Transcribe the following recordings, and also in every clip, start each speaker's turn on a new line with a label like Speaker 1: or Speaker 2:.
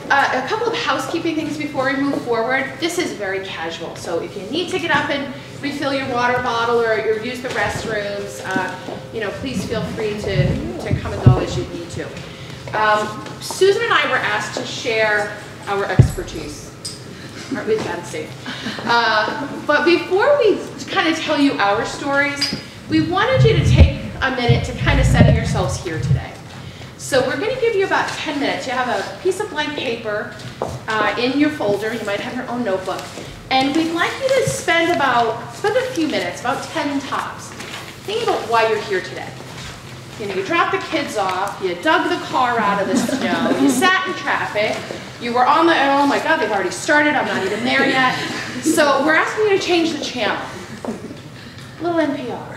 Speaker 1: a couple of housekeeping things before we move forward. This is very casual, so if you need to get up and refill your water bottle or use the restrooms, please feel free to come and go as you need to. Susan and I were asked to share our expertise. Aren't we fancy? But before we kind of tell you our stories, we wanted you to take a minute to kind of center yourselves here today. So we're going to give you about 10 minutes. You have a piece of blank paper in your folder. You might have your own notebook. And we'd like you to spend a few minutes, about 10 tops, thinking about why you're here today. You dropped the kids off, you dug the car out of the snow, you sat in traffic, you were on the, oh my God, they've already started, I'm not even there yet. So we're asking you to change the channel. A little NPR.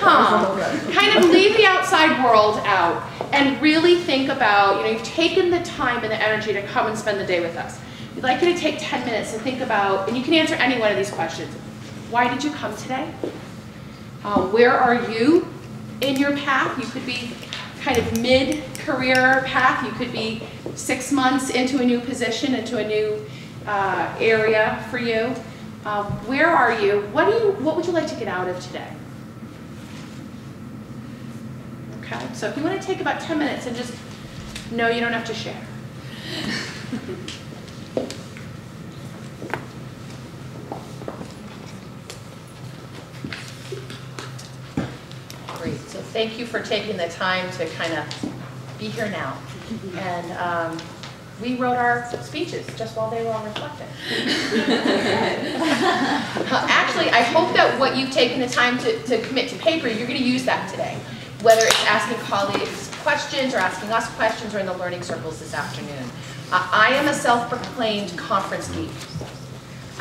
Speaker 1: Come, kind of leave the outside world out and really think about, you've taken the time and the energy to come and spend the day with us. We'd like you to take 10 minutes to think about, and you can answer any one of these questions. Why did you come today? Where are you in your path? You could be kind of mid-career path. You could be 6 months into a new position, into a new area for you. Where are you? What would you like to get out of today? Okay, so if you want to take about 10 minutes and just know you don't have to share. Great, so thank you for taking the time to kind of be here now. And we wrote our speeches just while they were on reflecting. Actually, I hope that what you've taken the time to commit to paper, you're going to use that today. Whether it's asking colleagues questions or asking us questions or in the learning circles this afternoon. I am a self-proclaimed conference geek.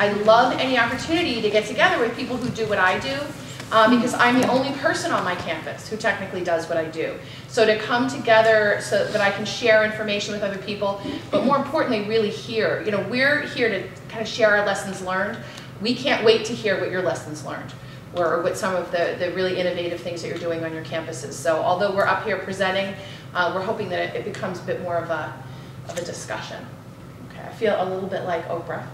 Speaker 1: I love any opportunity to get together with people who do what I do because I'm the only person on my campus who technically does what I do. So to come together so that I can share information with other people, but more importantly, really hear. We're here to kind of share our lessons learned. We can't wait to hear what your lessons learned or what some of the really innovative things that you're doing on your campuses. So although we're up here presenting, we're hoping that it becomes a bit more of a discussion. Okay, I feel a little bit like Oprah.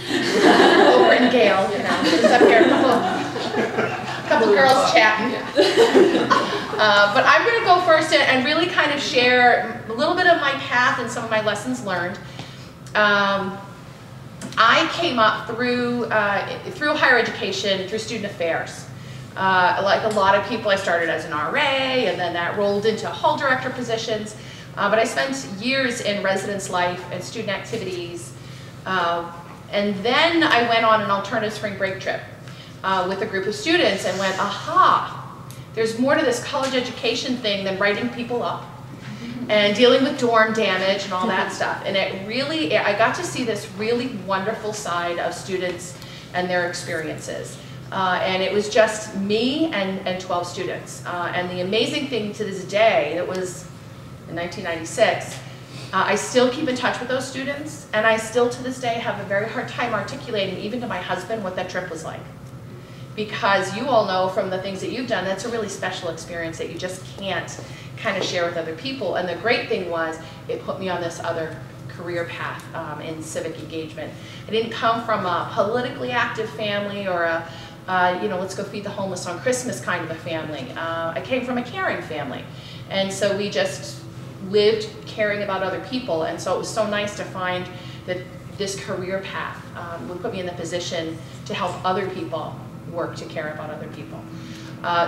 Speaker 1: Oprah and Gail, just up here, a couple girls chatting. But I'm going to go first and really kind of share a little bit of my path and some of my lessons learned. I came up through higher education, through student affairs. Like a lot of people, I started as an RA, and then that rolled into hall director positions. But I spent years in residence life and student activities. And then I went on an alternative spring break trip with a group of students and went, aha, there's more to this college education thing than writing people up and dealing with dorm damage and all that stuff. And I got to see this really wonderful side of students and their experiences. And it was just me and 12 students. And the amazing thing to this day, it was in 1996, I still keep in touch with those students, and I still to this day have a very hard time articulating, even to my husband, what that trip was like. Because you all know from the things that you've done, that's a really special experience that you just can't kind of share with other people. And the great thing was, it put me on this other career path in civic engagement. I didn't come from a politically active family or a, let's go feed the homeless on Christmas kind of a family. I came from a caring family. And so we just lived caring about other people, and so it was so nice to find that this career path would put me in the position to help other people work to care about other people.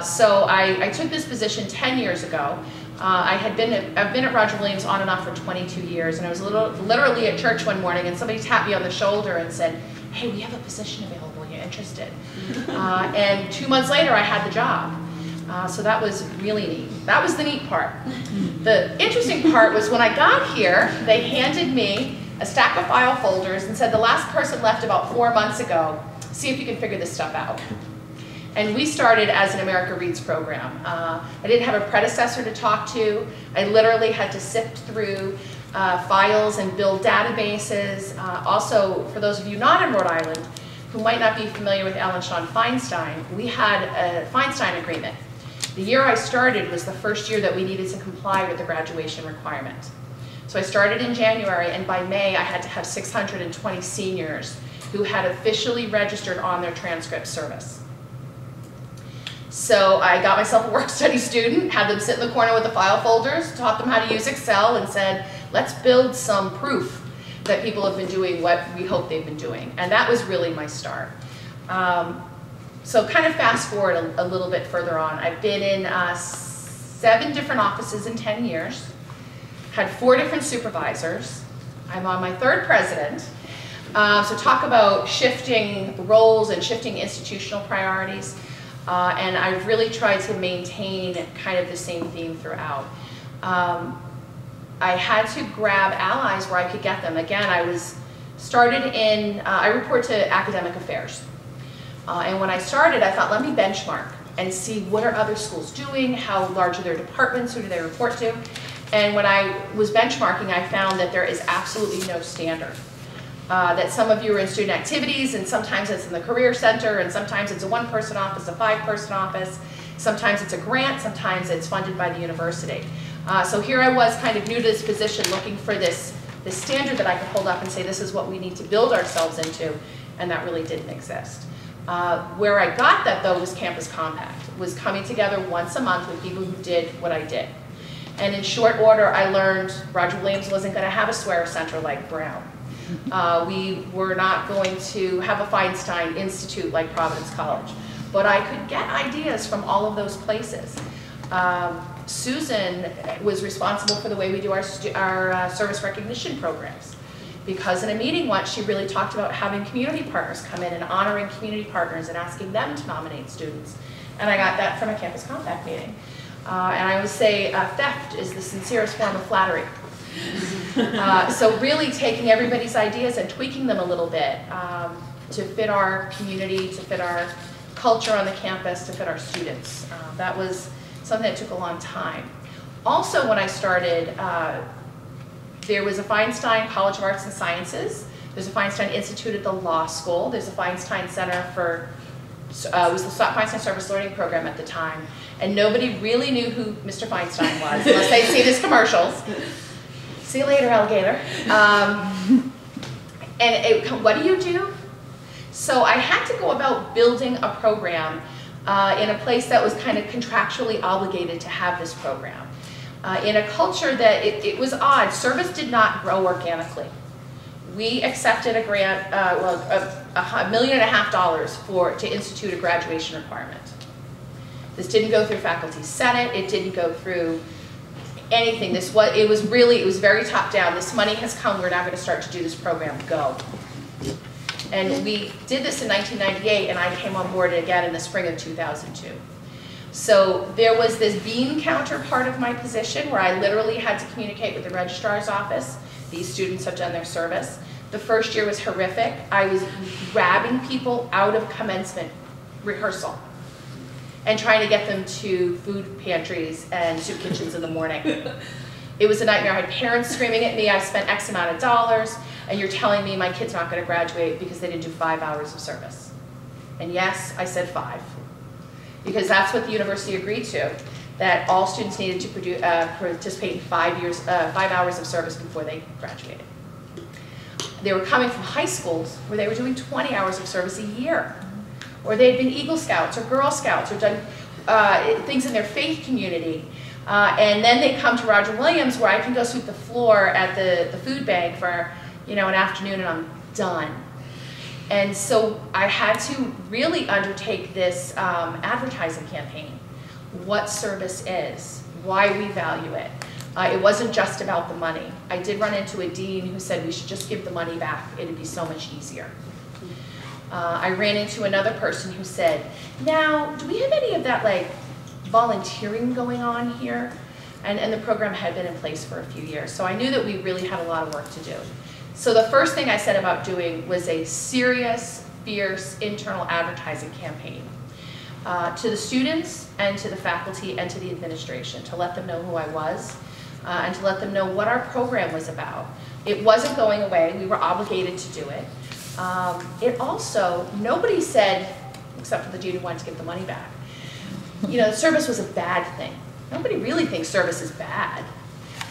Speaker 1: So I took this position 10 years ago. I've been at Roger Williams on and off for 22 years, and I was literally at church one morning, and somebody tapped me on the shoulder and said, hey, we have a position available, are you interested? And 2 months later, I had the job. So that was really neat. That was the neat part. The interesting part was when I got here, they handed me a stack of file folders and said, the last person left about 4 months ago. See if you can figure this stuff out. And we started as an America Reads program. I didn't have a predecessor to talk to. I literally had to sift through files and build databases. Also, for those of you not in Rhode Island, who might not be familiar with Alan Sean Feinstein, we had a Feinstein agreement. The year I started was the first year that we needed to comply with the graduation requirement. So I started in January, and by May I had to have 620 seniors who had officially registered on their transcript service. So I got myself a work-study student, had them sit in the corner with the file folders, taught them how to use Excel, and said, let's build some proof that people have been doing what we hope they've been doing. And that was really my start. So kind of fast forward a little bit further on. I've been in 7 different offices in 10 years, had 4 different supervisors. I'm on my 3rd president. So talk about shifting roles and shifting institutional priorities. And I've really tried to maintain kind of the same theme throughout. I had to grab allies where I could get them. Again, I report to academic affairs. And when I started, I thought, let me benchmark and see what are other schools doing, how large are their departments, who do they report to. And when I was benchmarking, I found that there is absolutely no standard. That some of you are in student activities, and sometimes it's in the career center, and sometimes it's a 1-person office, a 5-person office, sometimes it's a grant, sometimes it's funded by the university. So here I was kind of new to this position, looking for this standard that I could hold up and say, this is what we need to build ourselves into, and that really didn't exist. Where I got that, though, was Campus Compact. It was coming together once a month with people who did what I did. And in short order, I learned Roger Williams wasn't going to have a swear center like Brown. We were not going to have a Feinstein Institute like Providence College. But I could get ideas from all of those places. Susan was responsible for the way we do our service recognition programs. Because in a meeting once, she really talked about having community partners come in and honoring community partners and asking them to nominate students. And I got that from a Campus Compact meeting. And I always say theft is the sincerest form of flattery. So really taking everybody's ideas and tweaking them a little bit to fit our community, to fit our culture on the campus, to fit our students. That was something that took a long time. Also, when I started, there was a Feinstein College of Arts and Sciences. There's a Feinstein Institute at the law school. There's a Feinstein Center for, it was the Feinstein Service Learning Program at the time. And nobody really knew who Mr. Feinstein was, unless they'd seen his commercials. See you later, alligator. What do you do? So I had to go about building a program in a place that was kind of contractually obligated to have this program. In a culture that it was odd. Service did not grow organically. We accepted a grant, $1.5 million to institute a graduation requirement. This didn't go through Faculty Senate. It didn't go through anything. It was very top down. This money has come. We're now going to start to do this program. Go. And we did this in 1998, and I came on board again in the spring of 2002. So there was this bean counter part of my position where I literally had to communicate with the registrar's office. These students have done their service. The first year was horrific. I was grabbing people out of commencement rehearsal and trying to get them to food pantries and soup kitchens in the morning. It was a nightmare. I had parents screaming at me, I spent X amount of dollars, and you're telling me my kid's not going to graduate because they didn't do 5 hours of service. And yes, I said 5. Because that's what the university agreed to, that all students needed to participate in 5 hours of service before they graduated. They were coming from high schools where they were doing 20 hours of service a year. Or they had been Eagle Scouts or Girl Scouts or done things in their faith community. And then they come to Roger Williams where I can go sweep the floor at the food bank for an afternoon and I'm done. And so I had to really undertake this advertising campaign. What service is, why we value it. It wasn't just about the money. I did run into a dean who said we should just give the money back. It'd be so much easier. I ran into another person who said, now, do we have any of that like volunteering going on here? And the program had been in place for a few years. So I knew that we really had a lot of work to do. So the first thing I said about doing was a serious, fierce internal advertising campaign to the students and to the faculty and to the administration to let them know who I was and to let them know what our program was about. It wasn't going away. We were obligated to do it. It also, nobody said, except for the dude who wanted to give the money back, service was a bad thing. Nobody really thinks service is bad.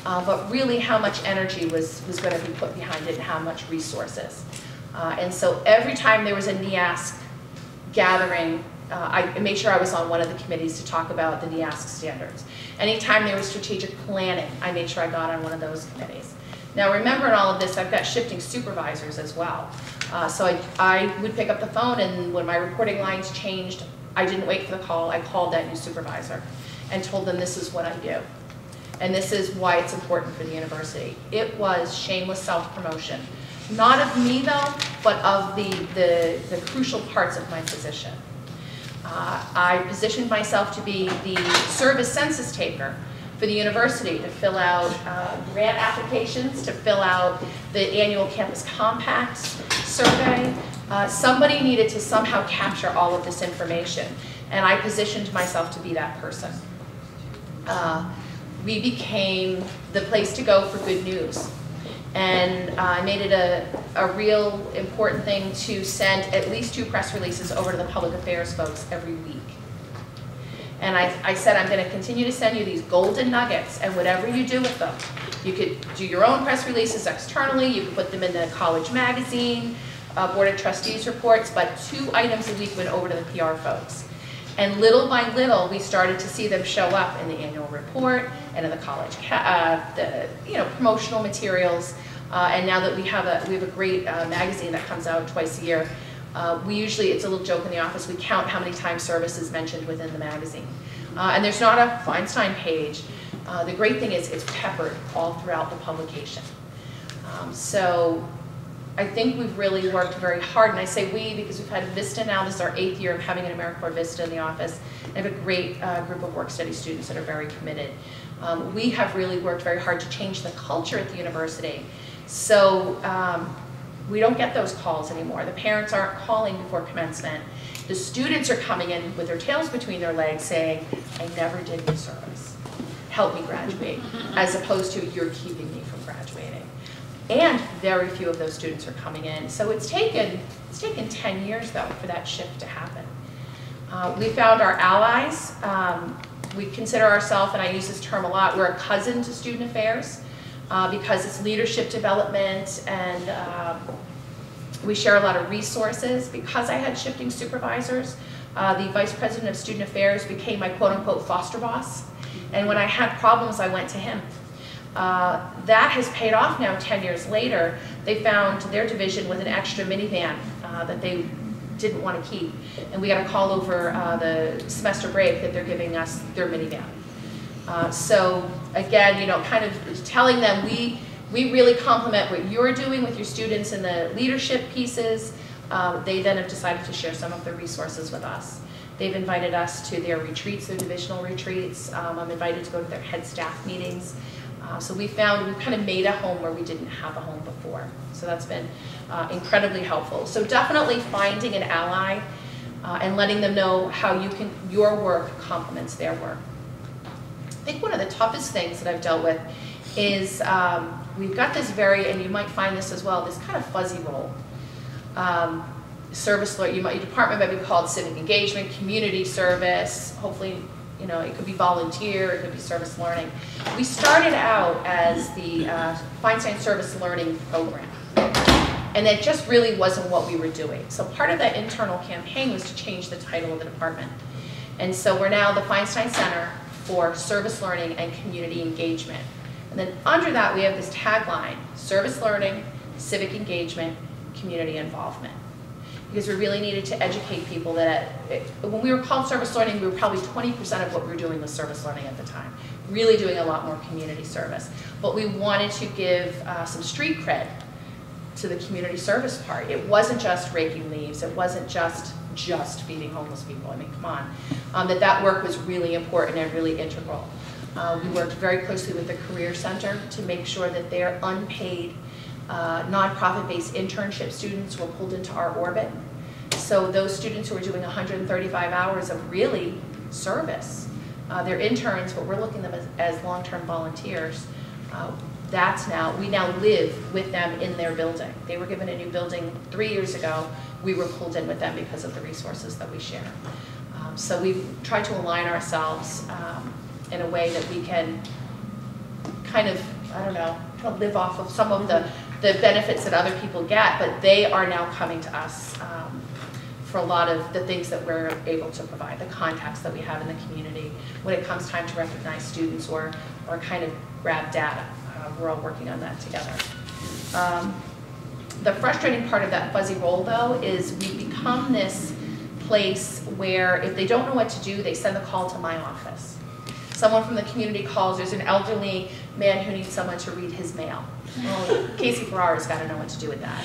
Speaker 1: but really how much energy was going to be put behind it and how much resources. And so every time there was a NEASC gathering, I made sure I was on one of the committees to talk about the NEASC standards. Anytime there was strategic planning, I made sure I got on one of those committees. Now remember in all of this, I've got shifting supervisors as well. So I would pick up the phone, and when my reporting lines changed, I didn't wait for the call. I called that new supervisor and told them this is what I do. And this is why it's important for the university. It was shameless self-promotion. Not of me though, but of the crucial parts of my position. I positioned myself to be the service census taker for the university, to fill out grant applications, to fill out the annual campus compact survey. Somebody needed to somehow capture all of this information, and I positioned myself to be that person. We became the place to go for good news. And I made it a real important thing to send at least 2 press releases over to the public affairs folks every week. And I said, I'm going to continue to send you these golden nuggets, and whatever you do with them, you could do your own press releases externally, you could put them in the college magazine, Board of Trustees reports, but 2 items a week went over to the PR folks. And little by little, we started to see them show up in the annual report and in the college, promotional materials. And now that we have a great magazine that comes out twice a year, it's a little joke in the office, we count how many times service is mentioned within the magazine. And there's not a Feinstein page. The great thing is it's peppered all throughout the publication. So I think we've really worked very hard, and I say we because we've had Vista now. This is our 8th year of having an AmeriCorps Vista in the office. I have a great group of work study students that are very committed. We have really worked very hard to change the culture at the university. So we don't get those calls anymore. The parents aren't calling before commencement. The students are coming in with their tails between their legs saying, I never did your service. Help me graduate, as opposed to you're keeping me from graduating. And very few of those students are coming in. So it's taken 10 years though for that shift to happen. We found our allies. We consider ourselves, and I use this term a lot, we're a cousin to student affairs because it's leadership development, and we share a lot of resources. Because I had shifting supervisors, the vice president of student affairs became my quote-unquote foster boss. And when I had problems, I went to him. That has paid off now 10 years later. They found their division with an extra minivan that they didn't want to keep. And we got a call over the semester break that they're giving us their minivan. So again, kind of telling them we really compliment what you're doing with your students in the leadership pieces. They then have decided to share some of their resources with us. They've invited us to their retreats, their divisional retreats. I'm invited to go to their head staff meetings. So we've kind of made a home where we didn't have a home before. So that's been incredibly helpful. So definitely finding an ally and letting them know how your work complements their work. I think one of the toughest things that I've dealt with is we've got this and you might find this as well, this kind of fuzzy role. Service, your department might be called civic engagement, community service, hopefully, it could be volunteer, it could be service learning. We started out as the Feinstein Service Learning Program, and it just really wasn't what we were doing. So part of that internal campaign was to change the title of the department. And so we're now the Feinstein Center for Service Learning and Community Engagement. And then under that we have this tagline, service learning, civic engagement, community involvement. Because we really needed to educate people that when we were called service learning, we were probably 20% of what we were doing was service learning at the time. Really doing a lot more community service. But we wanted to give some street cred to the community service part. It wasn't just raking leaves. It wasn't just feeding homeless people. I mean, come on. That work was really important and really integral. We worked very closely with the Career Center to make sure that their unpaid nonprofit-based internship students were pulled into our orbit. So those students who are doing 135 hours of really service, they're interns, but we're looking at them as long-term volunteers. We now live with them in their building. They were given a new building 3 years ago. We were pulled in with them because of the resources that we share. So we've tried to align ourselves in a way that we can kind of, I don't know, kind of live off of some of the benefits that other people get, but they are now coming to us for a lot of the things that we're able to provide, the contacts that we have in the community when it comes time to recognize students or kind of grab data. We're all working on that together. The frustrating part of that fuzzy role, though, is we've become this place where if they don't know what to do, they send the call to my office. Someone from the community calls, there's an elderly man who needs someone to read his mail. Well, Casey Ferrara's got to know what to do with that.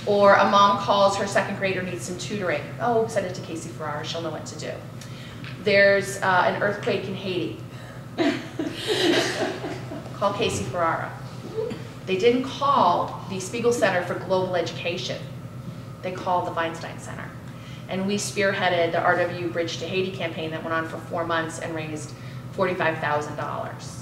Speaker 1: Or a mom calls, her second grader needs some tutoring. Oh, send it to Casey Ferrara, she'll know what to do. There's an earthquake in Haiti. Call Casey Ferrara. They didn't call the Spiegel Center for Global Education. They called the Feinstein Center. And we spearheaded the RW Bridge to Haiti campaign that went on for 4 months and raised $45,000.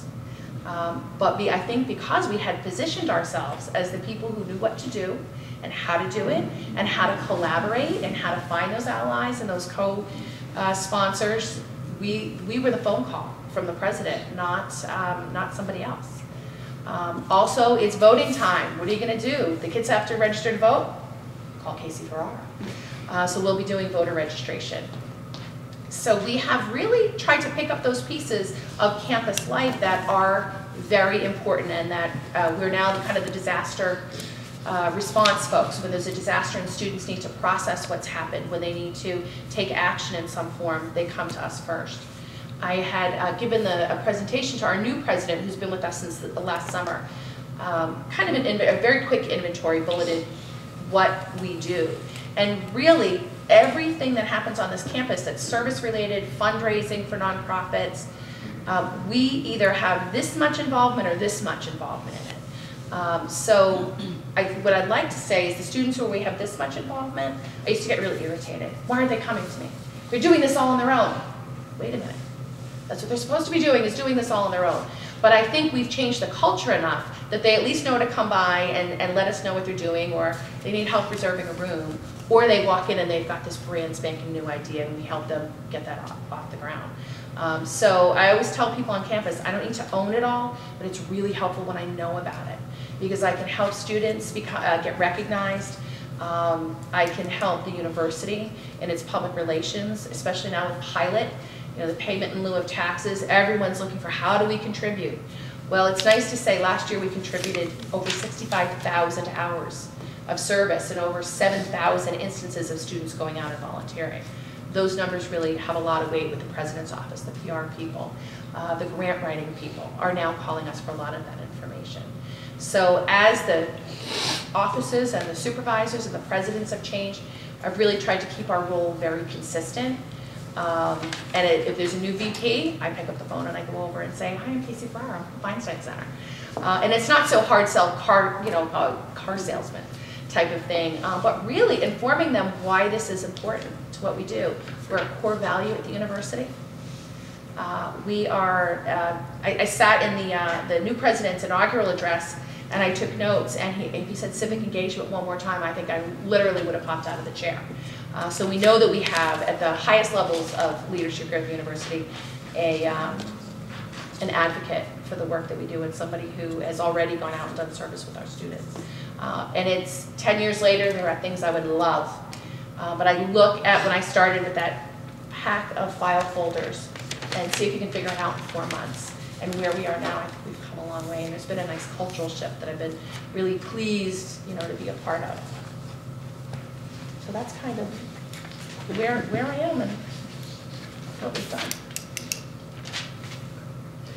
Speaker 1: But I think because we had positioned ourselves as the people who knew what to do and how to do it and how to collaborate and how to find those allies and those co-sponsors, we were the phone call from the president, not somebody else. Also, it's voting time. What are you going to do? The kids have to register to vote? Call Casey Ferrara. So we'll be doing voter registration. So we have really tried to pick up those pieces of campus life that are very important, and that we're now kind of the disaster response folks. When there's a disaster and students need to process what's happened, when they need to take action in some form, they come to us first. I had given a presentation to our new president, who's been with us since the last summer, kind of a very quick inventory, bulleted what we do. And really, everything that happens on this campus that's service-related, fundraising for nonprofits, we either have this much involvement or this much involvement in it. So what I'd like to say is the students where we have this much involvement, I used to get really irritated. Why aren't they coming to me? They're doing this all on their own. Wait a minute. That's what they're supposed to be doing, is doing this all on their own. But I think we've changed the culture enough that they at least know to come by and let us know what they're doing, or they need help reserving a room, or they walk in and they've got this brand spanking new idea and we help them get that off the ground. So I always tell people on campus, I don't need to own it all, but it's really helpful when I know about it, because I can help students get recognized. I can help the university in its public relations, especially now with pilot. You know, the payment in lieu of taxes, everyone's looking for how do we contribute. Well, it's nice to say last year we contributed over 65,000 hours of service and over 7,000 instances of students going out and volunteering. Those numbers really have a lot of weight with the president's office, the PR people, the grant writing people are now calling us for a lot of that information. So as the offices and the supervisors and the presidents have changed, I've really tried to keep our role very consistent. And if there's a new VP, I pick up the phone and I go over and say, hi, I'm Casey Ferrara, I'm from Feinstein Center. And it's not so hard sell car salesman type of thing, but really informing them why this is important to what we do. We're a core value at the university. We are, I sat in the new president's inaugural address and I took notes, and if he said civic engagement one more time, I think I literally would have popped out of the chair. So we know that we have, at the highest levels of leadership here at the university, an advocate for the work that we do, and somebody who has already gone out and done service with our students. And it's 10 years later, there are things I would love. But I look at when I started with that pack of file folders and see if you can figure it out in 4 months. And where we are now, I think we've come a long way, and there's been a nice cultural shift that I've been really pleased, to be a part of. So that's kind of where I am and what we've done.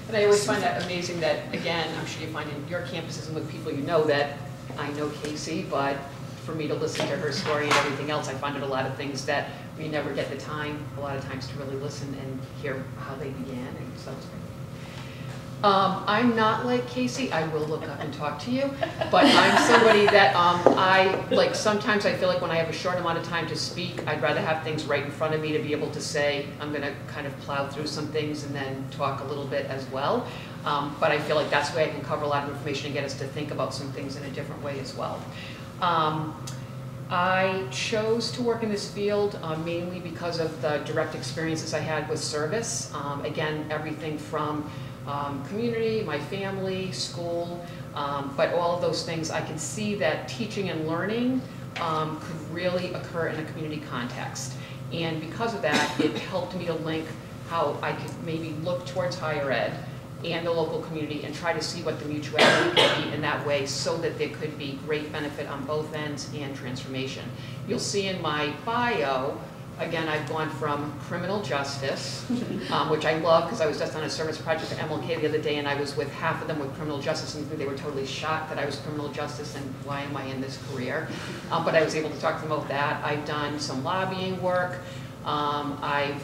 Speaker 2: And I always find that amazing that, again, I'm sure you find in your campuses and with people you know, that I know Casey, but for me to listen to her story and everything else, I find it a lot of things that we never get the time, a lot of times, to really listen and hear how they began, and so it's great. I'm not like Casey. I will look up and talk to you, but I'm somebody that sometimes I feel like when I have a short amount of time to speak, I'd rather have things right in front of me to be able to say, I'm going to kind of plow through some things and then talk a little bit as well. But I feel like that's the way I can cover a lot of information and get us to think about some things in a different way as well. I chose to work in this field mainly because of the direct experiences I had with service. Again, everything from community, my family, school, but all of those things, I could see that teaching and learning could really occur in a community context. And because of that, it helped me to link how I could maybe look towards higher ed and the local community and try to see what the mutuality could be in that way so that there could be great benefit on both ends and transformation. You'll see in my bio, again, I've gone from criminal justice, which I love because I was just on a service project at MLK the other day and I was with half of them with criminal justice and they were totally shocked that I was criminal justice and why am I in this career? But I was able to talk to them about that. I've done some lobbying work. I've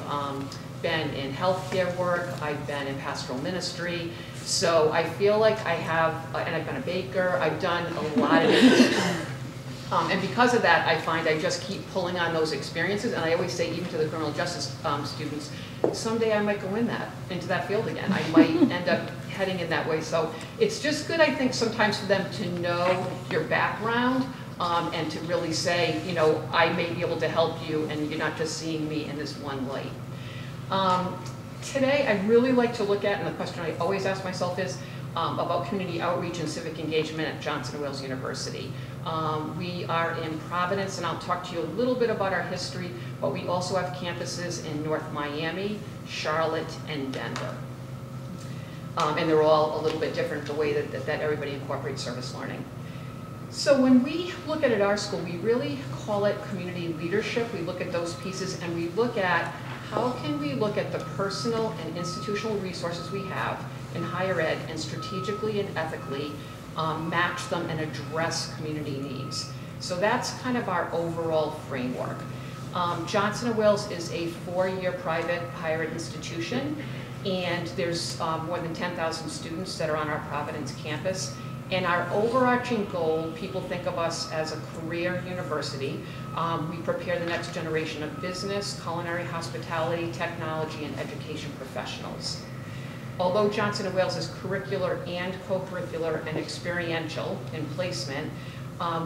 Speaker 2: been in healthcare work. I've been in pastoral ministry. So I feel like I have, and I've been a baker. I've done a lot of it. And because of that, I find I just keep pulling on those experiences, and I always say, even to the criminal justice students, someday I might go into that field again. I might end up heading in that way. So it's just good, I think, sometimes for them to know your background and to really say, you know, I may be able to help you, and you're not just seeing me in this one light. Today, I really like to look at, and the question I always ask myself is, about community outreach and civic engagement at Johnson & Wales University. We are in Providence, and I'll talk to you a little bit about our history, but we also have campuses in North Miami, Charlotte, and Denver. And they're all a little bit different the way that everybody incorporates service learning. So when we look at it at our school, we really call it community leadership. We look at those pieces, and we look at how can we look at the personal and institutional resources we have in higher ed and strategically and ethically match them and address community needs. So that's kind of our overall framework. Johnson & Wales is a 4-year private higher ed institution, and there's more than 10,000 students that are on our Providence campus. And our overarching goal, people think of us as a career university. We prepare the next generation of business, culinary, hospitality, technology, and education professionals. Although Johnson & Wales is curricular and co-curricular and experiential in placement,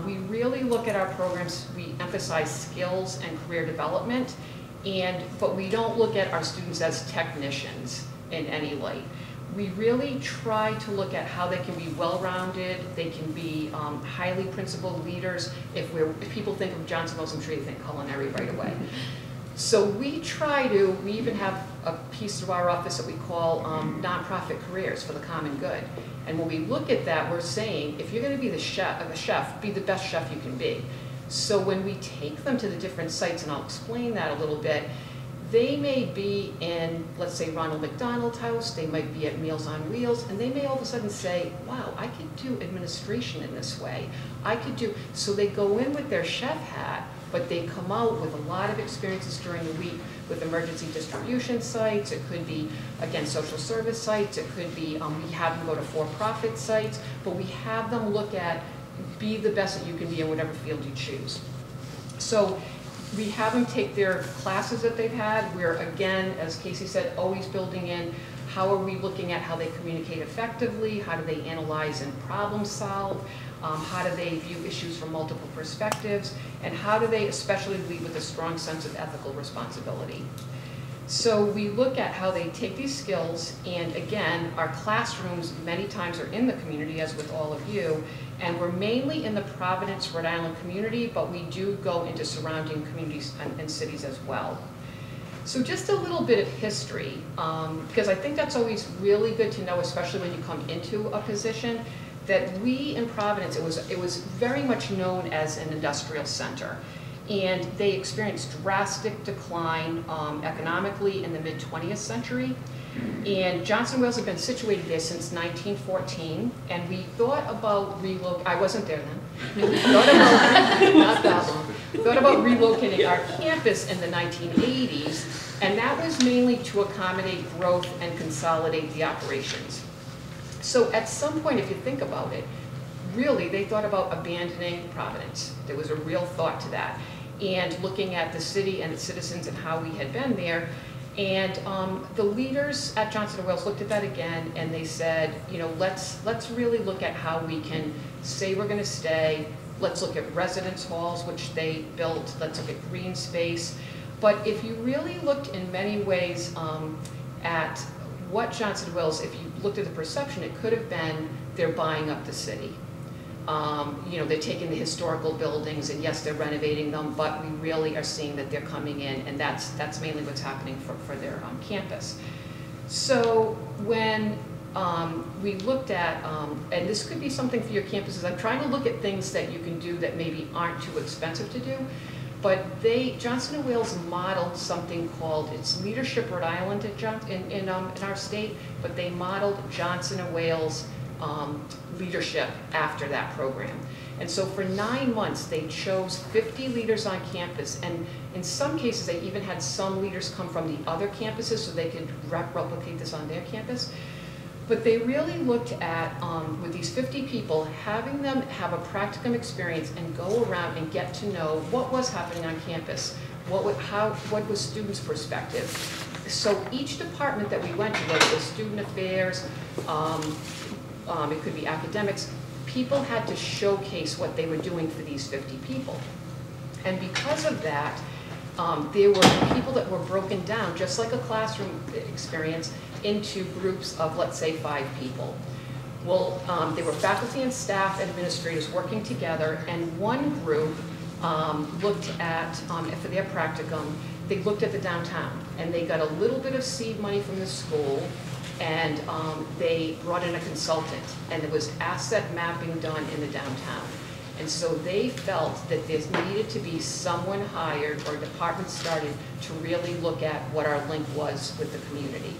Speaker 2: we really look at our programs, we emphasize skills and career development, but we don't look at our students as technicians in any light. We really try to look at how they can be well-rounded, they can be highly principled leaders. If people think of Johnson & Wales, I'm sure you think culinary right away. So we even have a piece of our office that we call nonprofit careers for the common good. And when we look at that, we're saying, if you're gonna be the chef, be the best chef you can be. So when we take them to the different sites, and I'll explain that a little bit, they may be in, let's say, Ronald McDonald House, they might be at Meals on Wheels, and they may all of a sudden say, wow, I could do administration in this way. So they go in with their chef hat, but they come out with a lot of experiences during the week with emergency distribution sites. It could be, again, social service sites. It could be, we have them go to for-profit sites, but we have them look at, be the best that you can be in whatever field you choose. So we have them take their classes that they've had. We're, again, as Casey said, always building in how are we looking at how they communicate effectively, how do they analyze and problem solve, how do they view issues from multiple perspectives, and how do they especially lead with a strong sense of ethical responsibility. So we look at how they take these skills, and again, our classrooms many times are in the community, as with all of you, and we're mainly in the Providence, Rhode Island community, but we do go into surrounding communities and cities as well. So just a little bit of history, because I think that's always really good to know, especially when you come into a position, that we in Providence, it was very much known as an industrial center. And they experienced drastic decline economically in the mid-20th century. And Johnson & Wales had been situated there since 1914, and we thought about relocating, I wasn't there then, we thought about, not that long, thought about relocating our campus in the 1980s, and that was mainly to accommodate growth and consolidate the operations. So at some point, if you think about it, really they thought about abandoning Providence. There was a real thought to that. And looking at the city and its citizens and how we had been there. And the leaders at Johnson & Wales looked at that again, and they said, you know, let's really look at how we can say we're going to stay. Let's look at residence halls, which they built. Let's look at green space. But if you really looked in many ways at what Johnson & Wales, if you looked at the perception, it could have been they're buying up the city. You know, they're taking the historical buildings, and yes, they're renovating them, but we really are seeing that they're coming in, and that's mainly what's happening for their campus. So when we looked at, and this could be something for your campuses, I'm trying to look at things that you can do that maybe aren't too expensive to do, but Johnson & Wales modeled something called, it's Leadership Rhode Island in our state, but they modeled Johnson & Wales leadership after that program. And so for 9 months, they chose 50 leaders on campus, and in some cases, they even had some leaders come from the other campuses so they could replicate this on their campus. But they really looked at, with these 50 people, having them have a practicum experience and go around and get to know what was happening on campus, what was students' perspective. So each department that we went to, whether it was student affairs, it could be academics, people had to showcase what they were doing for these 50 people. And because of that, there were people that were broken down, just like a classroom experience, into groups of, let's say, 5 people. Well, they were faculty and staff administrators working together, and one group looked at, for their practicum, they looked at the downtown, and they got a little bit of seed money from the school, and they brought in a consultant, and there was asset mapping done in the downtown. And so they felt that there needed to be someone hired or a department started to really look at what our link was with the community.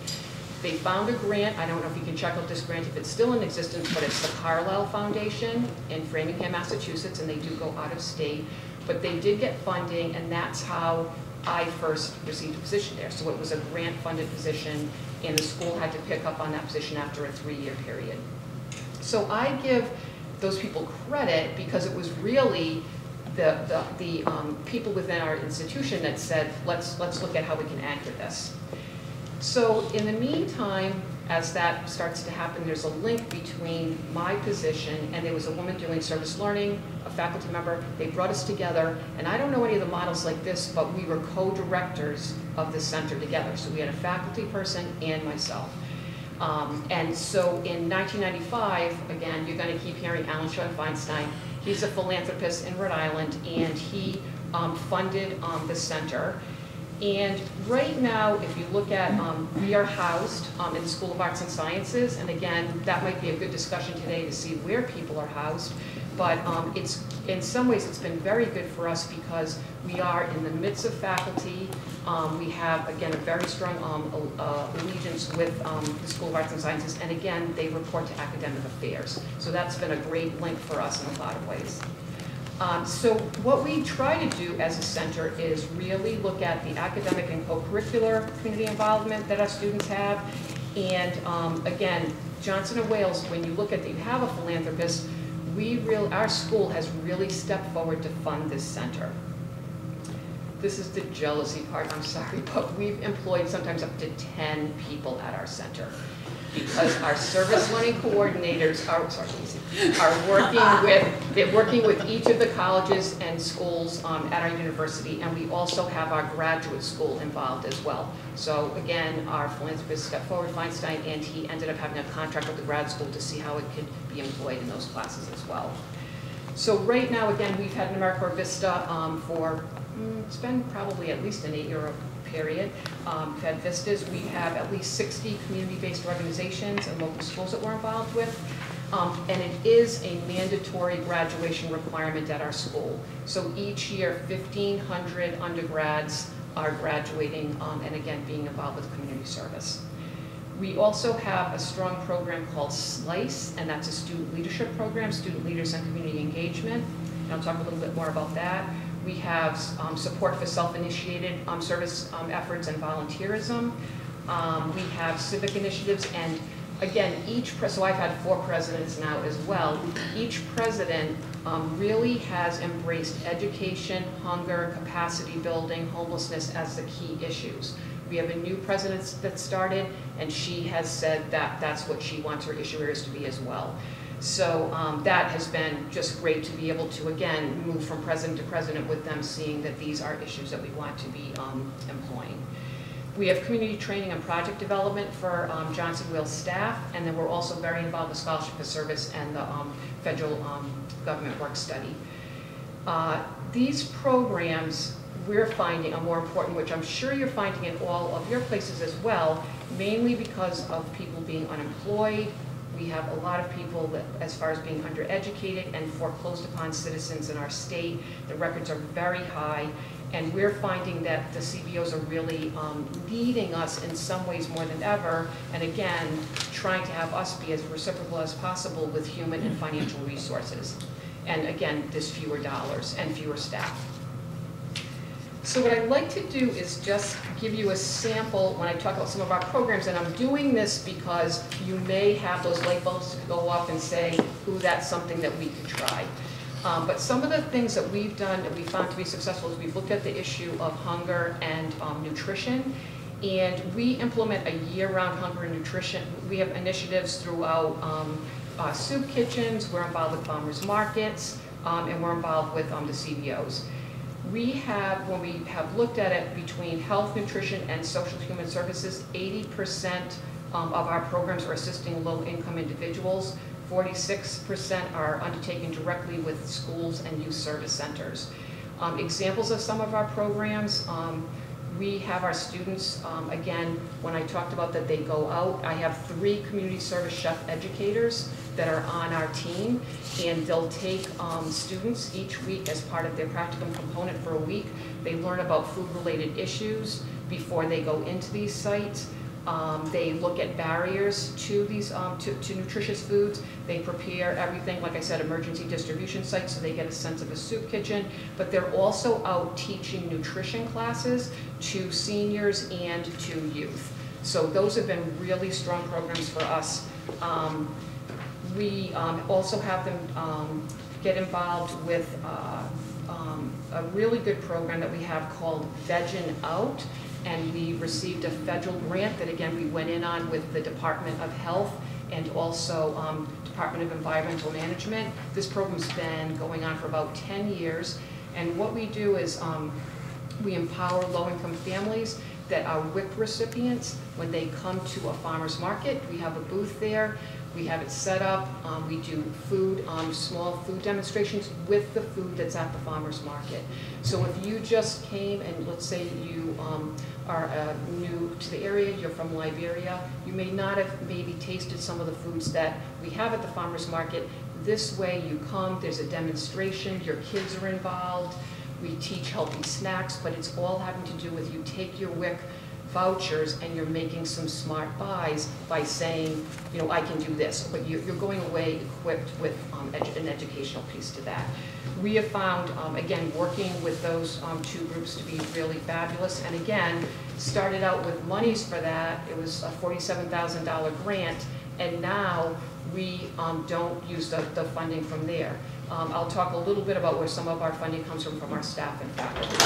Speaker 2: They found a grant. I don't know if you can check out this grant if it's still in existence, but it's the Carlisle Foundation in Framingham, Massachusetts, and they do go out of state. But they did get funding, and that's how I first received a position there. So it was a grant-funded position, and the school had to pick up on that position after a 3-year period. So I give those people credit because it was really the people within our institution that said, let's look at how we can anchor this. So in the meantime, as that starts to happen, there's a link between my position, and there was a woman doing service learning, a faculty member. They brought us together, and I don't know any of the models like this, but we were co-directors of the center together. So we had a faculty person and myself. And so in 1995, again, you're going to keep hearing Alan Sean Feinstein. He's a philanthropist in Rhode Island, and he funded the center. And right now, if you look at, we are housed in the School of Arts and Sciences, and again, that might be a good discussion today to see where people are housed. But it's, in some ways, it's been very good for us because we are in the midst of faculty. We have, again, a very strong allegiance with the School of Arts and Sciences, and again, they report to academic affairs. So that's been a great link for us in a lot of ways. So what we try to do as a center is really look at the academic and co-curricular community involvement that our students have. And again, Johnson & Wales, when you look at you have a philanthropist, our school has really stepped forward to fund this center. This is the jealousy part, I'm sorry, but we've employed sometimes up to 10 people at our center, because our service learning coordinators they're working with each of the colleges and schools at our university, and we also have our graduate school involved as well. So again, our philanthropist stepped forward, Feinstein, and he ended up having a contract with the grad school to see how it could be employed in those classes as well. So right now, again, we've had an AmeriCorps Vista for, it's been probably at least an 8-year period. We've had Vistas. We have at least 60 community-based organizations and local schools that we're involved with. And it is a mandatory graduation requirement at our school. So each year, 1,500 undergrads are graduating and again, being involved with community service. We also have a strong program called SLICE, and that's a student leadership program, student leaders and community engagement. And I'll talk a little bit more about that. We have support for self-initiated service efforts and volunteerism. We have civic initiatives, and again, so I've had 4 presidents now as well. Each president really has embraced education, hunger, capacity building, homelessness as the key issues. We have a new president that started, and she has said that that's what she wants her issue areas to be as well. So that has been just great to be able to, again, move from president to president with them, seeing that these are issues that we want to be employing. We have community training and project development for Johnson Wheels staff, and then we're also very involved with Scholarship for Service and the federal government work study. These programs we're finding are more important, which I'm sure you're finding in all of your places as well, mainly because of people being unemployed. We have a lot of people that, as far as being undereducated and foreclosed upon citizens in our state. The records are very high, and we're finding that the CBOs are really leading us in some ways more than ever, and again, trying to have us be as reciprocal as possible with human and financial resources. And again, there's fewer dollars and fewer staff. So what I'd like to do is just give you a sample when I talk about some of our programs, and I'm doing this because you may have those light bulbs go off and say, ooh, that's something that we could try. But some of the things that we've done that we found to be successful is we've looked at the issue of hunger and nutrition, and we implement a year-round hunger and nutrition. We have initiatives throughout soup kitchens, we're involved with farmers markets, and we're involved with the CBOs. We have, when we have looked at it between health, nutrition, and social human services, 80% of our programs are assisting low-income individuals. 46% are undertaken directly with schools and youth service centers. Examples of some of our programs, we have our students, again, when I talked about that they go out, I have 3 community service chef educators that are on our team, and they'll take students each week as part of their practicum component for a week. They learn about food-related issues before they go into these sites. They look at barriers to these to nutritious foods. They prepare everything, like I said, emergency distribution sites, so they get a sense of a soup kitchen. But they're also out teaching nutrition classes to seniors and to youth. So those have been really strong programs for us. We also have them get involved with a really good program that we have called Veggin' Out. And we received a federal grant that, again, we went in on with the Department of Health and also Department of Environmental Management. This program's been going on for about 10 years. And what we do is we empower low-income families that are WIC recipients. When they come to a farmer's market, we have a booth there. We have it set up. We do food, small food demonstrations with the food that's at the farmer's market. So if you just came and let's say you are new to the area, you're from Liberia, you may not have maybe tasted some of the foods that we have at the farmer's market. This way you come, there's a demonstration, your kids are involved, we teach healthy snacks, but it's all having to do with you take your WIC vouchers and you're making some smart buys by saying, you know, I can do this, but you're going away equipped with an educational piece to that. We have found, again, working with those 2 groups to be really fabulous, and again, started out with monies for that. It was a $47,000 grant, and now we don't use the funding from there. I'll talk a little bit about where some of our funding comes from our staff and faculty.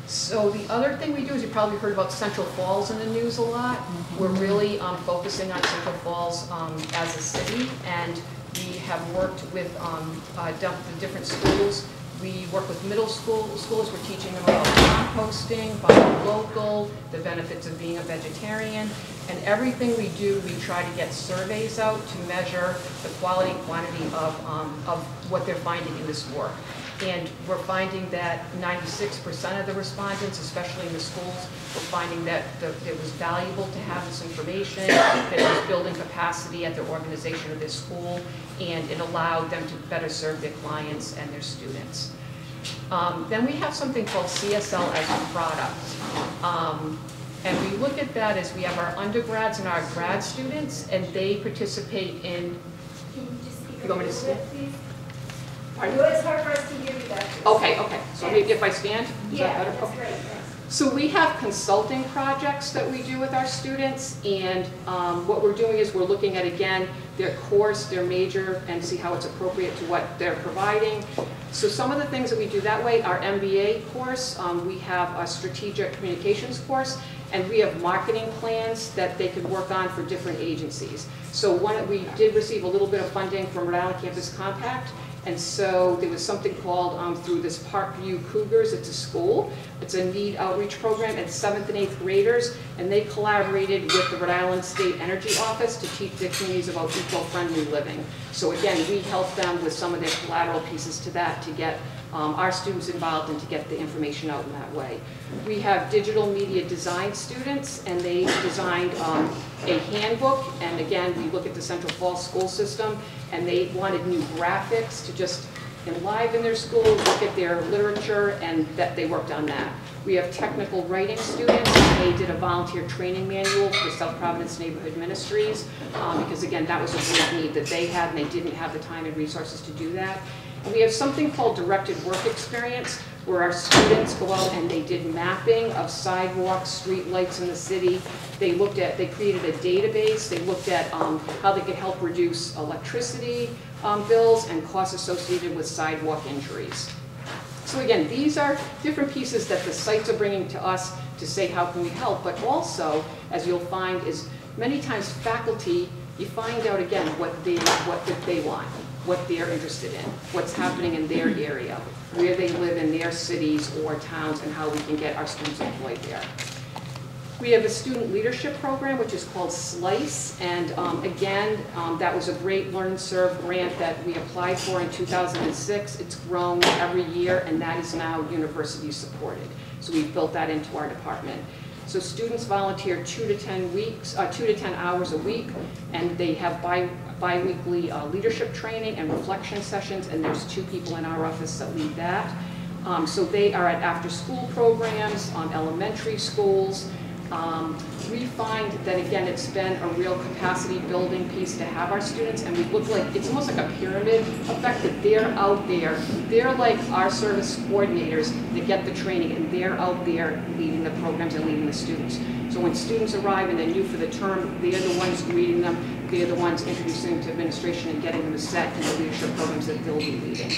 Speaker 2: So the other thing we do is you probably heard about Central Falls in the news a lot. We're really focusing on Central Falls as a city, and we have worked with the different schools. We work with middle schools. We're teaching them about composting, buying local, the benefits of being a vegetarian, and everything we do, we try to get surveys out to measure the quality and quantity of what they're finding in this work. And we're finding that 96% of the respondents, especially in the schools, were finding that it was valuable to have this information, that it was building capacity at their organization or their school, and it allowed them to better serve their clients and their students. Then we have something called CSL as a product. And we look at that as we have our undergrads and our grad students, and they participate in...
Speaker 3: Can you just speak
Speaker 2: You want me to
Speaker 3: a little bit, please?
Speaker 2: Pardon?
Speaker 3: No, it's hard for us to hear you that.
Speaker 2: Okay. So if I stand, is that better?
Speaker 3: That's
Speaker 2: Okay.
Speaker 3: great.
Speaker 2: So we have consulting projects that we do with our students, and what we're doing is we're looking at, again, their course, their major, and see how it's appropriate to what they're providing. So some of the things that we do that way, our MBA course, we have a strategic communications course, and we have marketing plans that they could work on for different agencies. So we did receive a little bit of funding from Rhode Island Campus Compact, and so there was something called through this Parkview Cougars. It's a school. It's a need outreach program at 7th and 8th graders, and they collaborated with the Rhode Island State Energy Office to teach their communities about eco-friendly living. So again, we helped them with some of their collateral pieces to that to get our students involved and to get the information out in that way. We have digital media design students, and they designed a handbook, and again, we look at the Central Falls school system, and they wanted new graphics to just enliven their school, look at their literature, and that they worked on that. We have technical writing students, and they did a volunteer training manual for South Providence Neighborhood Ministries, because again, that was a great need that they had, and they didn't have the time and resources to do that. And we have something called directed work experience, where our students go out and they did mapping of sidewalks, street lights in the city. They created a database. They looked at how they could help reduce electricity bills and costs associated with sidewalk injuries. So again, these are different pieces that the sites are bringing to us to say how can we help, but also, as you'll find, is many times faculty, you find out again what they want, what they're interested in, what's happening in their area, where they live in their cities or towns, and how we can get our students employed there. We have a student leadership program, which is called SLICE, and again, that was a great Learn and Serve grant that we applied for in 2006. It's grown every year, and that is now university supported. So we've built that into our department. So students volunteer 2 to 10 hours a week, and they have bi-weekly leadership training and reflection sessions, and there's 2 people in our office that lead that. So they are at after-school programs, elementary schools. We find that, again, it's been a real capacity building piece to have our students, and we look like, it's almost like a pyramid effect, that they're out there. They're like our service coordinators that get the training, and they're out there leading the programs and leading the students. So when students arrive and they're new for the term, they're the ones greeting them, they're the ones introducing them to administration and getting them set in the leadership programs that they'll be leading.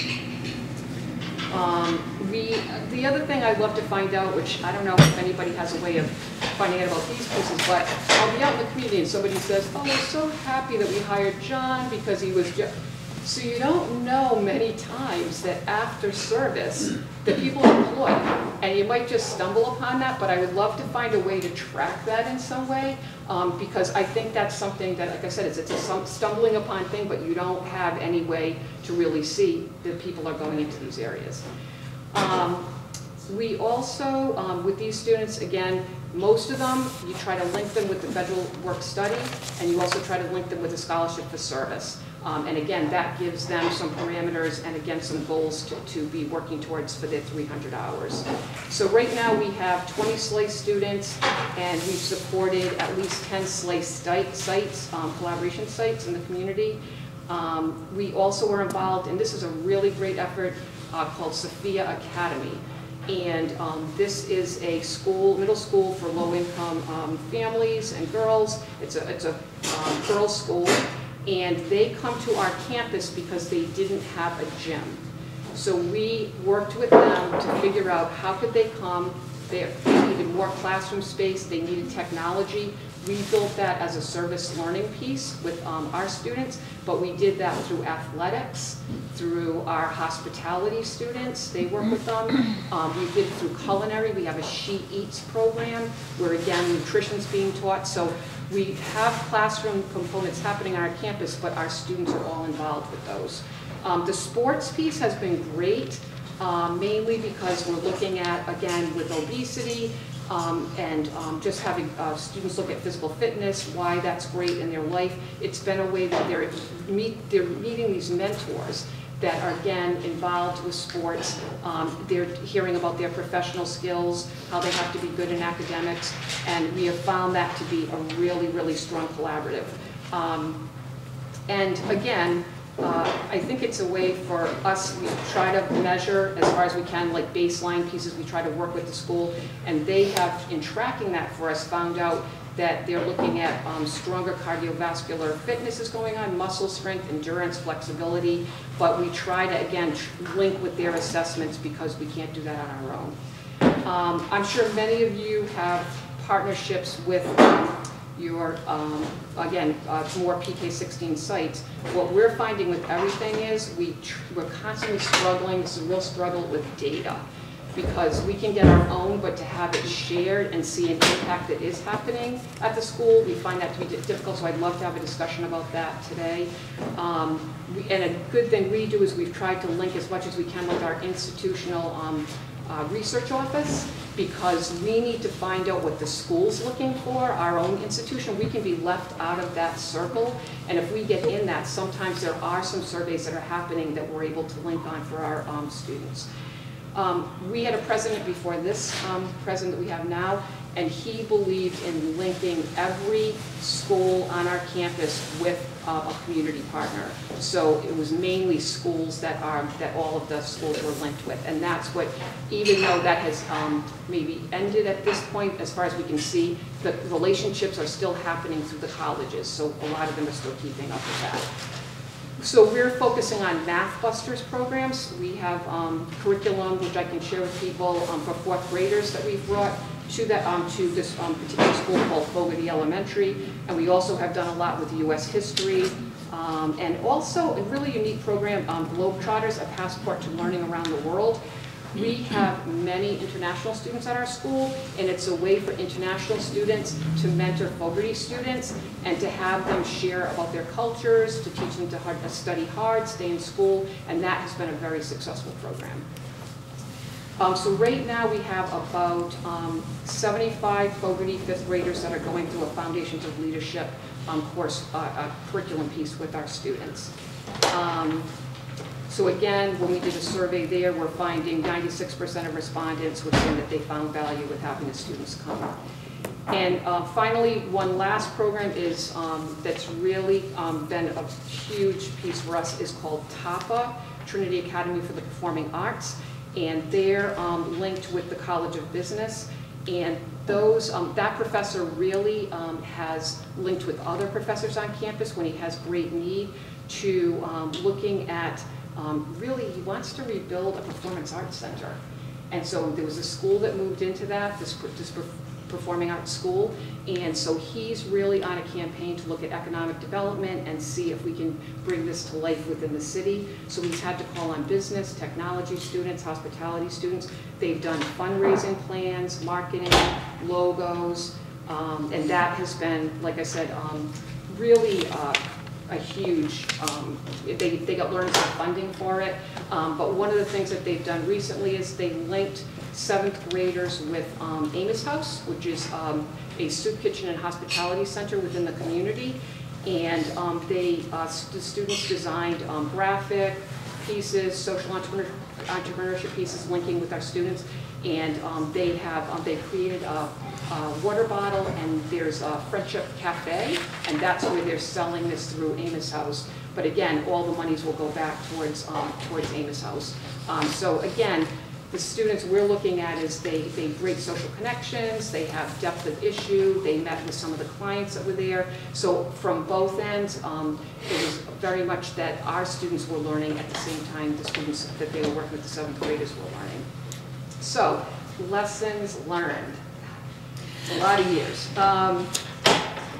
Speaker 2: The other thing I'd love to find out, which I don't know if anybody has a way of finding out about these pieces, but I'll be out in the community and somebody says, oh, we're so happy that we hired John because he was just... So you don't know many times that after service that people are employed, and you might just stumble upon that, but I would love to find a way to track that in some way, because I think that's something that, like I said, it's a stumbling upon thing, but you don't have any way to really see that people are going into these areas. We also, with these students, again, most of them, you try to link them with the federal work study, and you also try to link them with a scholarship for service. And again, that gives them some parameters and again, some goals to be working towards for their 300 hours. So right now we have 20 SLICE students, and we've supported at least 10 SLICE sites, collaboration sites in the community. We also were involved, and this is a really great effort called Sofia Academy. And this is a school, middle school for low-income families and girls. It's a girls' school. And they come to our campus because they didn't have a gym. So we worked with them to figure out how could they come. They needed more classroom space, they needed technology. We built that as a service learning piece with our students, but we did that through athletics, through our hospitality students, they work with them. We did it through culinary. We have a She Eats program where, again, nutrition's being taught. So we have classroom components happening on our campus, but our students are all involved with those. The sports piece has been great, mainly because we're looking at, again, with obesity, and just having students look at physical fitness, why that's great in their life. It's been a way that they're meeting these mentors that are, again, involved with sports. They're hearing about their professional skills, how they have to be good in academics, and we have found that to be a really, really strong collaborative. And again, I think it's a way for us, we try to measure as far as we can, like baseline pieces, we try to work with the school, and they have, in tracking that for us, found out that they're looking at stronger cardiovascular fitness is going on, muscle strength, endurance, flexibility, but we try to, again, link with their assessments because we can't do that on our own. I'm sure many of you have partnerships with
Speaker 4: your, again, more PK-16 sites. What we're finding with everything is we're constantly struggling, this is a real struggle with data. Because we can get our own, but to have it shared and see an impact that is happening at the school, we find that to be difficult, so I'd love to have a discussion about that today. And a good thing we do is we've tried to link as much as we can with our institutional research office, because we need to find out what the school's looking for, our own institution. We can be left out of that circle, and if we get in that, sometimes there are some surveys that are happening that we're able to link on for our students. We had a president before this president that we have now, and he believed in linking every school on our campus with a community partner. So it was mainly schools that all of the schools were linked with, and that's what, even though that has maybe ended at this point, as far as we can see, the relationships are still happening through the colleges, so a lot of them are still keeping up with that. So we're focusing on Math Busters programs. We have curriculum, which I can share with people for fourth graders that we've brought to this particular school called Fogarty Elementary. And we also have done a lot with U.S. history. And also a really unique program, Globetrotters, a passport to learning around the world. We have many international students at our school, and it's a way for international students to mentor Fogarty students and to have them share about their cultures, to teach them to study hard, stay in school, and that has been a very successful program. So right now we have about 75 Fogarty fifth graders that are going through a Foundations of Leadership course, curriculum piece with our students. So again, when we did a survey there, we're finding 96% of respondents would say that they found value with having the students come. And finally, one last program is that's really been a huge piece for us is called Tapa, Trinity Academy for the Performing Arts. And they're linked with the College of Business. And those, that professor really has linked with other professors on campus when he has great need to looking at really, he wants to rebuild a performance arts center. And so there was a school that moved into that, this performing arts school. And so he's really on a campaign to look at economic development and see if we can bring this to life within the city. So he's had to call on business, technology students, hospitality students. They've done fundraising plans, marketing, logos, and that has been, like I said, really a huge, they got learned some funding for it, but one of the things that they've done recently is they linked 7th graders with Amos House, which is a soup kitchen and hospitality center within the community, and the students designed graphic pieces, social entrepreneurship pieces linking with our students, and they've created a water bottle, and there's a Friendship Cafe, and that's where they're selling this through Amos House. But again, all the monies will go back towards Amos House. So again, the students we're looking at is they break social connections, they have depth of issue, they met with some of the clients that were there. So from both ends, it was very much that our students were learning at the same time the students that they were working with, the 7th graders, were learning. So, lessons learned. A lot of years.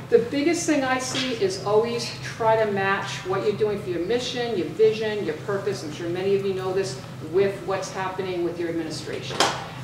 Speaker 4: The biggest thing I see is always try to match what you're doing for your mission, your vision, your purpose. I'm sure many of you know this, with what's happening with your administration.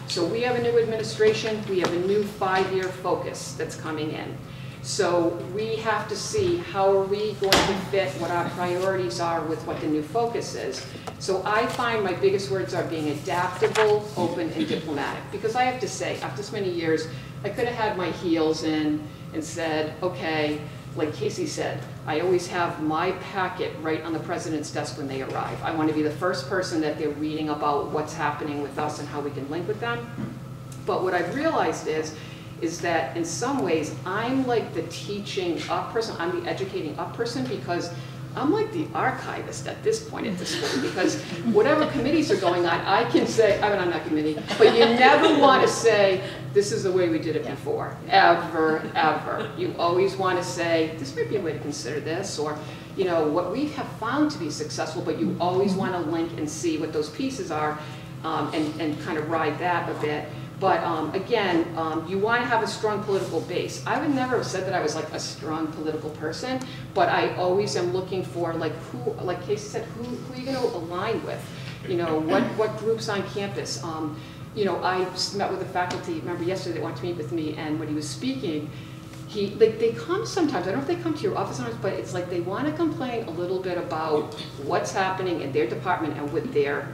Speaker 4: So we have a new administration, we have a new 5-year focus that's coming in. So we have to see how are we going to fit what our priorities are with what the new focus is. So I find my biggest words are being adaptable, open, and diplomatic. Because I have to say, after this many years, I could have had my heels in and said, okay, like Casey said, I always have my packet right on the president's desk when they arrive. I want to be the first person that they're reading about what's happening with us and how we can link with them. But what I've realized is that in some ways, I'm like the teaching up person, I'm the educating up person, because I'm like the archivist at this point at the school, because whatever committees are going on, I can say, I mean, I'm not committee, but you never want to say, this is the way we did it before, ever, ever. You always want to say, this might be a way to consider this, or, you know, what we have found to be successful, but you always want to link and see what those pieces are, and kind of ride that a bit. But again, you want to have a strong political base. I would never have said that I was like a strong political person, but I always am looking for like who, like Casey said, who are you going to align with? You know, what groups on campus? You know, I met with the faculty, remember yesterday they wanted to meet with me, and when he was speaking, they come sometimes, I don't know if they come to your office sometimes, but it's like they want to complain a little bit about what's happening in their department and with their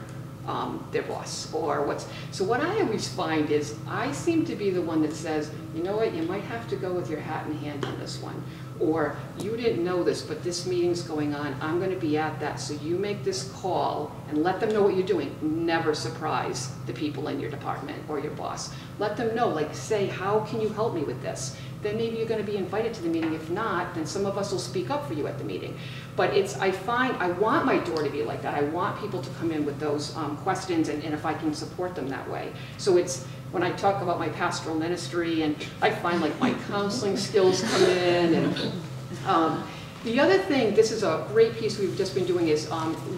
Speaker 4: boss, or what's, so what I always find is, I seem to be the one that says, you know what, you might have to go with your hat in hand on this one. Or, you didn't know this, but this meeting's going on, I'm gonna be at that, so you make this call and let them know what you're doing. Never surprise the people in your department or your boss. Let them know, like say, how can you help me with this? Then maybe you're gonna be invited to the meeting. If not, then some of us will speak up for you at the meeting. But it's, I find, I want my door to be like that. I want people to come in with those questions, and if I can support them that way. So it's, when I talk about my pastoral ministry, and I find like my counseling skills come in, and the other thing, this is a great piece we've just been doing, is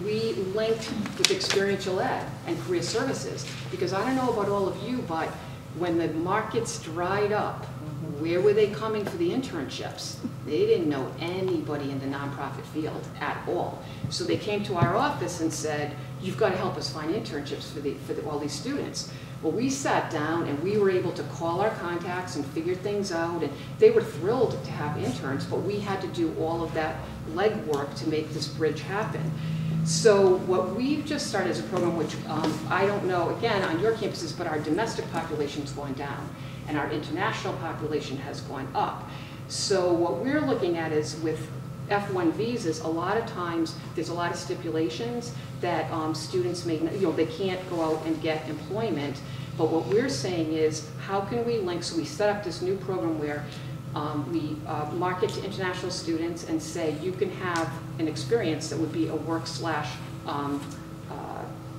Speaker 4: we linked with experiential ed and career services, because I don't know about all of you, but when the markets dried up, where were they coming for the internships? They didn't know anybody in the nonprofit field at all. So they came to our office and said, you've got to help us find internships for all these students. Well, we sat down and we were able to call our contacts and figure things out, and they were thrilled to have interns, but we had to do all of that legwork to make this bridge happen. So what we've just started is a program which I don't know, again, on your campuses, but our domestic population's gone down and our international population has gone up. So what we're looking at is with F1 visas, a lot of times there's a lot of stipulations that students may, you know, they can't go out and get employment. But what we're saying is, how can we link? So we set up this new program where we market to international students and say you can have an experience that would be a work /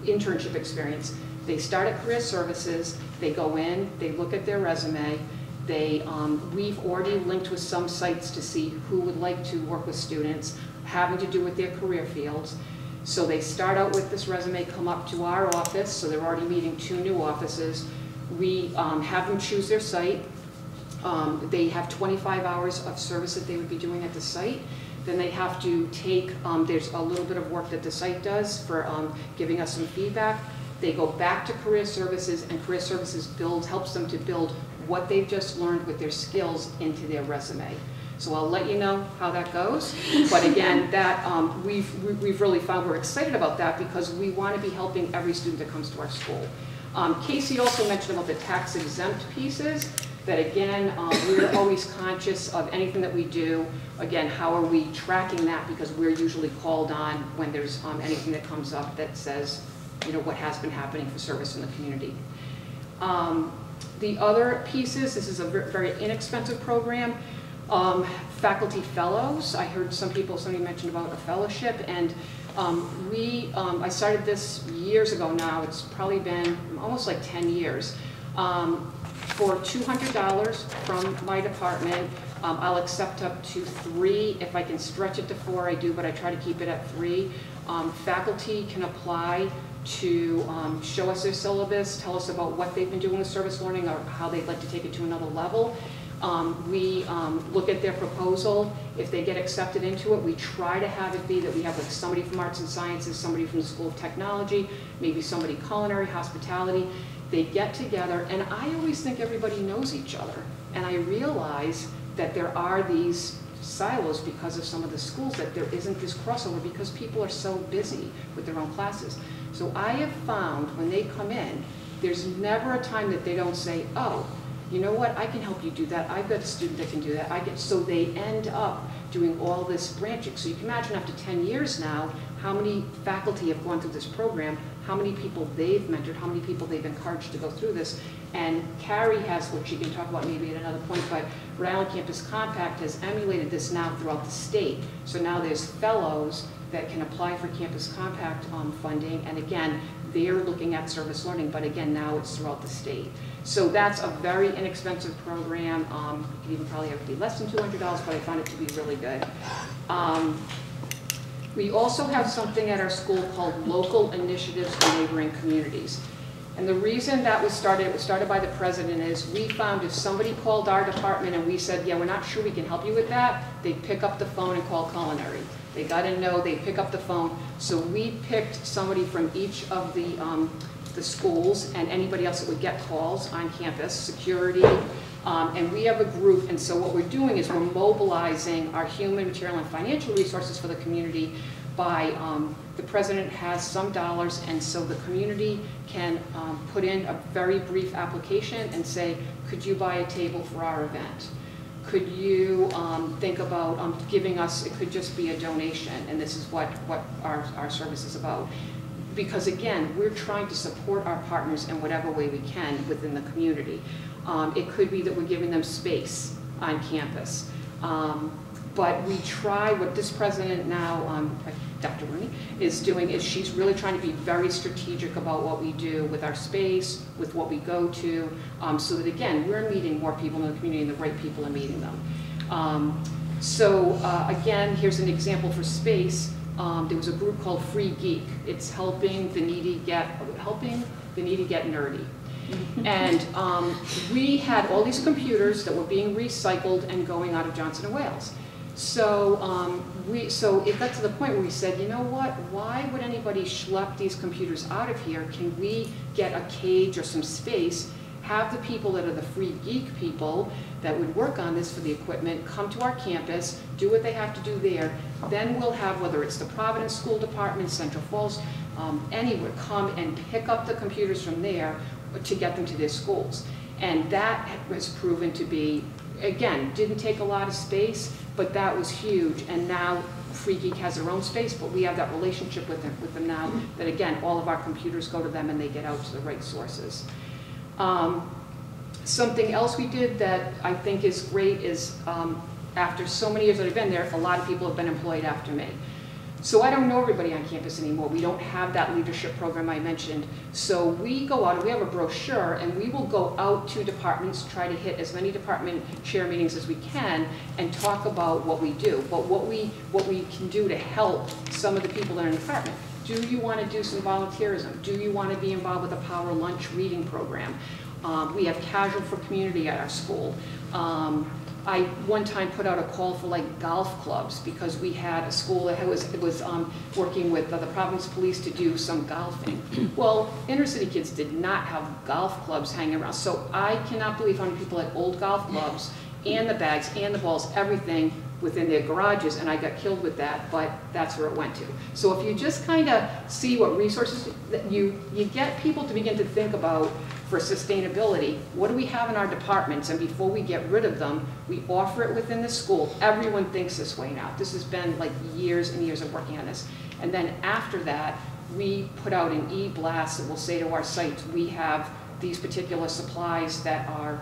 Speaker 4: internship experience. They start at career services, they go in, they look at their resume, we've already linked with some sites to see who would like to work with students having to do with their career fields. So they start out with this resume, come up to our office, so they're already meeting 2 new offices. We have them choose their site. They have 25 hours of service that they would be doing at the site. Then they have to take, there's a little bit of work that the site does for giving us some feedback. They go back to career services, and career services helps them to build what they've just learned with their skills into their resume. So I'll let you know how that goes. But again, that we've really found we're excited about that, because we want to be helping every student that comes to our school. Casey also mentioned about the tax exempt pieces, that again, we're always conscious of anything that we do. Again, how are we tracking that, because we're usually called on when there's anything that comes up that says, you know, what has been happening for service in the community. The other pieces, this is a very inexpensive program. Faculty fellows, I heard somebody mentioned about a fellowship, and I started this years ago now, it's probably been almost like 10 years. For $200 from my department, I'll accept up to 3. If I can stretch it to 4, I do, but I try to keep it at 3. Faculty can apply to show us their syllabus, tell us about what they've been doing with service learning or how they'd like to take it to another level. We look at their proposal. If they get accepted into it, we try to have it be that we have like somebody from arts and sciences, somebody from the School of Technology, maybe somebody culinary, hospitality. They get together, and I always think everybody knows each other. And I realize that there are these silos because of some of the schools, that there isn't this crossover because people are so busy with their own classes. So I have found when they come in, there's never a time that they don't say, oh, you know what, I can help you do that. I've got a student that can do that. So they end up doing all this branching. So you can imagine after 10 years now, how many faculty have gone through this program, how many people they've mentored, how many people they've encouraged to go through this. And Carrie has, which she can talk about maybe at another point, but Rhode Island Campus Compact has emulated this now throughout the state. So now there's fellows that can apply for Campus Compact funding, and again, they're looking at service learning, but again, now it's throughout the state. So that's a very inexpensive program. It could even probably have to be less than $200, but I found it to be really good. We also have something at our school called Local Initiatives for Neighboring Communities. And the reason that was started, it was started by the president, is we found if somebody called our department and we said, yeah, we're not sure we can help you with that, they'd pick up the phone and call culinary. They got to know, they pick up the phone. So we picked somebody from each of the schools and anybody else that would get calls on campus, security, and we have a group. And so what we're doing is we're mobilizing our human, material, and financial resources for the community by, the president has some dollars, and so the community can put in a very brief application and say, could you buy a table for our event? Could you think about giving us, it could just be a donation, and this is what our service is about. Because again, we're trying to support our partners in whatever way we can within the community. It could be that we're giving them space on campus. But we try, what this president now, Dr. Rooney, is doing is she's really trying to be very strategic about what we do with our space, with what we go to, so that again, we're meeting more people in the community and the right people are meeting them. Again, here's an example for space. There was a group called Free Geek. It's helping the needy get nerdy. And we had all these computers that were being recycled and going out of Johnson & Wales. So it got to the point where we said, you know what, why would anybody schlep these computers out of here? Can we get a cage or some space, have the people that are the Free Geek people that would work on this for the equipment come to our campus, do what they have to do there, then we'll have, whether it's the Providence School Department, Central Falls, anywhere, come and pick up the computers from there to get them to their schools. And that was proven to be, again, didn't take a lot of space, but that was huge. And now Free Geek has their own space, but we have that relationship with them now that, again, all of our computers go to them and they get out to the right sources. Something else we did that I think is great is after so many years that I've been there, a lot of people have been employed after me. So I don't know everybody on campus anymore. We don't have that leadership program I mentioned. So we go out and we have a brochure and we will go out to departments, try to hit as many department chair meetings as we can and talk about what we do, but what we can do to help some of the people that are in the department. Do you want to do some volunteerism? Do you want to be involved with a power lunch reading program? We have Casual for Community at our school. I one time put out a call for like golf clubs because we had a school that was working with the Providence Police to do some golfing. Well, inner city kids did not have golf clubs hanging around. So I cannot believe how many people had old golf clubs and the bags and the balls, everything within their garages, and I got killed with that, but that's where it went to. So if you just kind of see what resources that you get people to begin to think about for sustainability, what do we have in our departments, and before we get rid of them, we offer it within the school. Everyone thinks this way now. This has been like years and years of working on this. And then after that, we put out an e-blast that will say to our sites, we have these particular supplies that are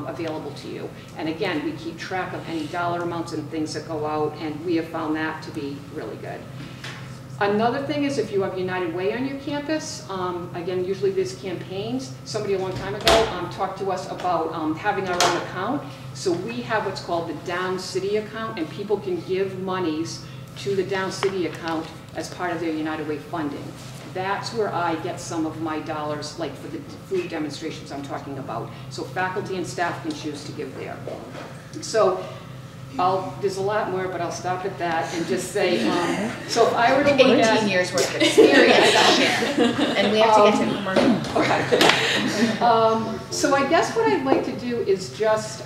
Speaker 4: available to you. And again, we keep track of any dollar amounts and things that go out, and we have found that to be really good. Another thing is if you have United Way on your campus, again, usually there's campaigns. Somebody a long time ago talked to us about having our own account. So we have what's called the Down City account, and people can give monies to the Down City account as part of their United Way funding. That's where I get some of my dollars, like for the food demonstrations I'm talking about. So faculty and staff can choose to give there. So there's a lot more, but I'll stop at that and just say, so if I were to look at
Speaker 1: 18 years worth of experience out there, and we have to get to commercial.
Speaker 4: Okay. So I guess what I'd like to do is just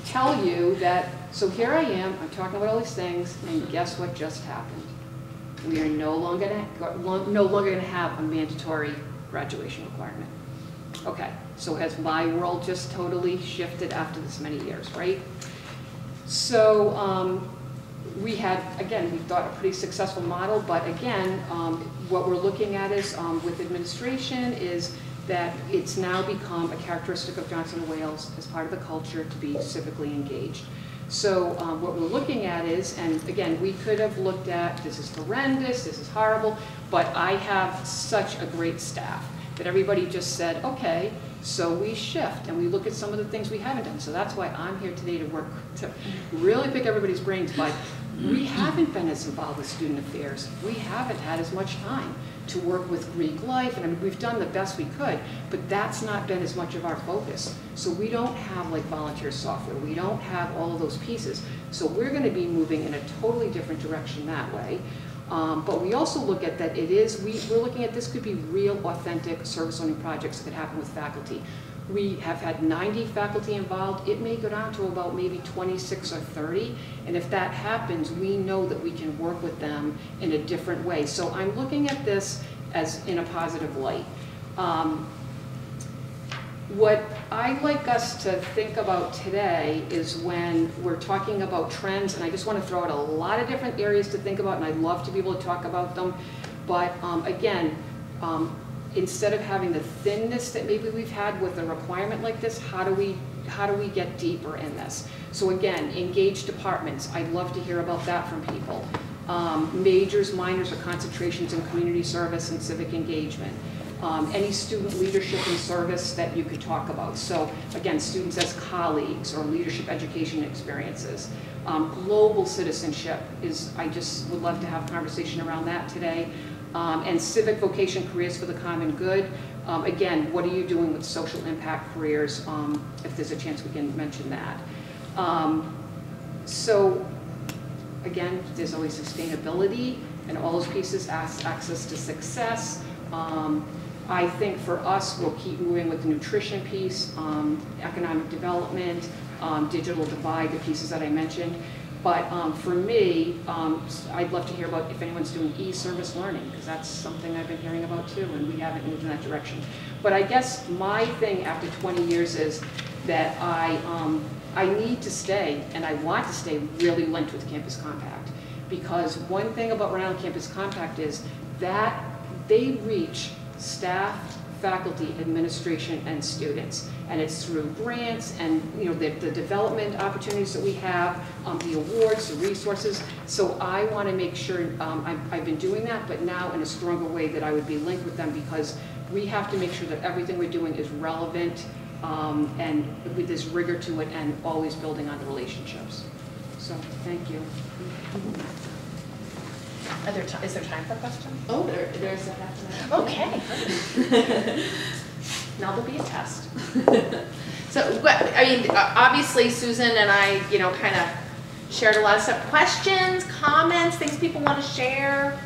Speaker 4: tell you that, so here I am, I'm talking about all these things, and guess what just happened? We are no longer going to have a mandatory graduation requirement. Okay, so has my world just totally shifted after this many years, right? So we had, again, we thought a pretty successful model, but again, what we're looking at is with administration is that it's now become a characteristic of Johnson & Wales as part of the culture to be civically engaged. So what we're looking at is, and again, we could have looked at, this is horrendous, this is horrible, but I have such a great staff that everybody just said, okay, so we shift and we look at some of the things we haven't done. So that's why I'm here today to work, to really pick everybody's brains. But We haven't been as involved with student affairs. We haven't had as much time to work with Greek life, and I mean, we've done the best we could, but that's not been as much of our focus. So we don't have like volunteer software. We don't have all of those pieces. So we're going to be moving in a totally different direction that way. But we also look at that we're looking at this could be real, authentic service learning projects that could happen with faculty. We have had 90 faculty involved. It may go down to about maybe 26 or 30. And if that happens, we know that we can work with them in a different way. So I'm looking at this as in a positive light. What I'd like us to think about today is when we're talking about trends, and I just want to throw out a lot of different areas to think about, and I'd love to be able to talk about them. But again, instead of having the thinness that maybe we've had with a requirement like this, how do we get deeper in this? So again, engaged departments, I'd love to hear about that from people. Majors, minors, or concentrations in community service and civic engagement. Any student leadership and service that you could talk about. So again, students as colleagues or leadership education experiences. Global citizenship I just would love to have a conversation around that today. And civic vocation careers for the common good. Again, what are you doing with social impact careers? If there's a chance we can mention that. So again, there's always sustainability and all those pieces, access to success. I think for us, we'll keep moving with the nutrition piece, economic development, digital divide, the pieces that I mentioned. But for me, I'd love to hear about if anyone's doing e-service learning, because that's something I've been hearing about too, and we haven't moved in that direction. But I guess my thing after 20 years is that I need to stay, and I want to stay really linked with Campus Compact. Because one thing about Rhode Island Campus Compact is that they reach staff, faculty, administration, and students. And it's through grants and the development opportunities that we have, the awards, the resources. So I want to make sure, I've been doing that, but now in a stronger way that I would be linked with them, because we have to make sure that everything we're doing is relevant and with this rigor to it and always building on the relationships. So thank you.
Speaker 1: Is there time for questions?
Speaker 5: Oh, there's a half.
Speaker 1: Okay. Now there'll be a test. So, I mean, obviously Susan and I, kind of shared a lot of stuff. Questions, comments, things people want to share.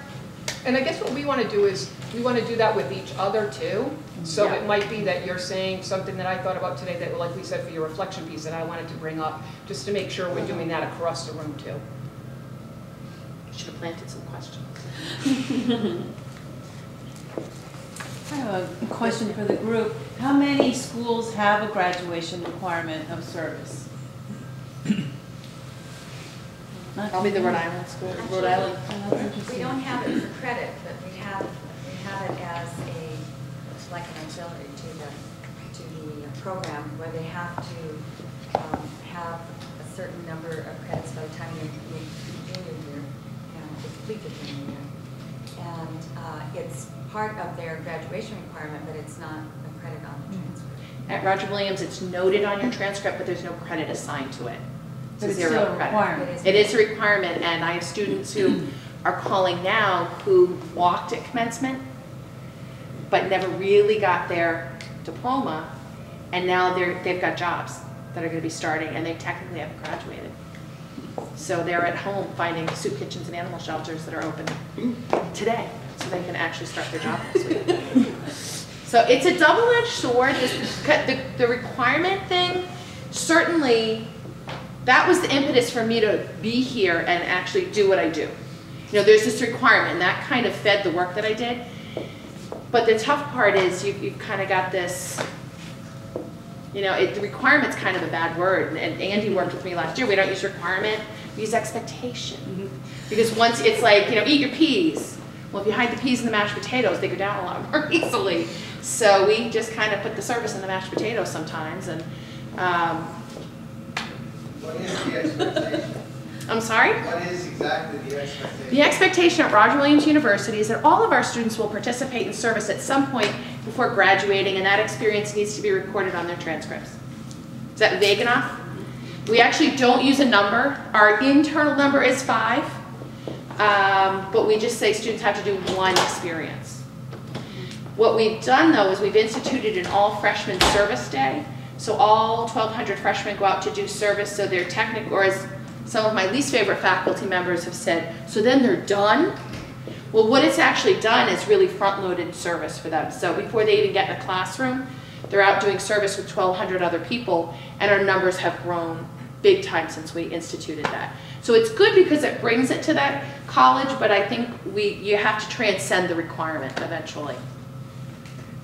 Speaker 2: And I guess what we want to do is, we want to do that with each other too. So
Speaker 1: Yeah.
Speaker 2: it might be that you're saying something that I thought about today that, like we said, for your reflection piece that I wanted to bring up, just to make sure we're doing that across the room too.
Speaker 1: Should have planted some questions.
Speaker 6: I have a question for the group. How many schools have a graduation requirement of service?
Speaker 1: Probably the Rhode Island school.
Speaker 6: Rhode Island.
Speaker 5: We don't have it for credit, but we have it as like an auxiliary to the program, where they have to have a certain number of credits by the time you junior year and complete the junior year. And it's part of their graduation requirement, but it's not a credit on the transcript.
Speaker 1: At Roger Williams, it's noted on your transcript, but there's no credit assigned to it.
Speaker 6: But it's
Speaker 1: zero
Speaker 6: still a
Speaker 1: credit.
Speaker 6: requirement.
Speaker 1: It is a requirement, and I have students who are calling now who walked at commencement, but never really got their diploma, and now they've got jobs that are going to be starting, and they technically haven't graduated. So they're at home finding soup kitchens and animal shelters that are open today, so they can actually start their job next week. So it's a double-edged sword. The requirement thing, certainly, that was the impetus for me to be here and actually do what I do. There's this requirement, and that kind of fed the work that I did. But the tough part is you've kind of got this, the requirement's kind of a bad word. And Andy worked with me last year. We don't use requirement, we use expectation. Because once it's like, eat your peas. Well, if you hide the peas in the mashed potatoes, they go down a lot more easily. So we just kind of put the service in the mashed potatoes sometimes. And
Speaker 7: what is the expectation?
Speaker 1: I'm sorry?
Speaker 7: What is exactly the expectation?
Speaker 1: The expectation at Roger Williams University is that all of our students will participate in service at some point before graduating, and that experience needs to be recorded on their transcripts. Is that vague enough? We actually don't use a number. Our internal number is 5, but we just say students have to do 1 experience. What we've done though is we've instituted an all freshman service day. So all 1,200 freshmen go out to do service, so they're technical, or as some of my least favorite faculty members have said, so then they're done? Well, what it's actually done is really front-loaded service for them. So before they even get in the classroom, they're out doing service with 1,200 other people, and our numbers have grown big time since we instituted that. So it's good because it brings it to that college, but I think you have to transcend the requirement eventually.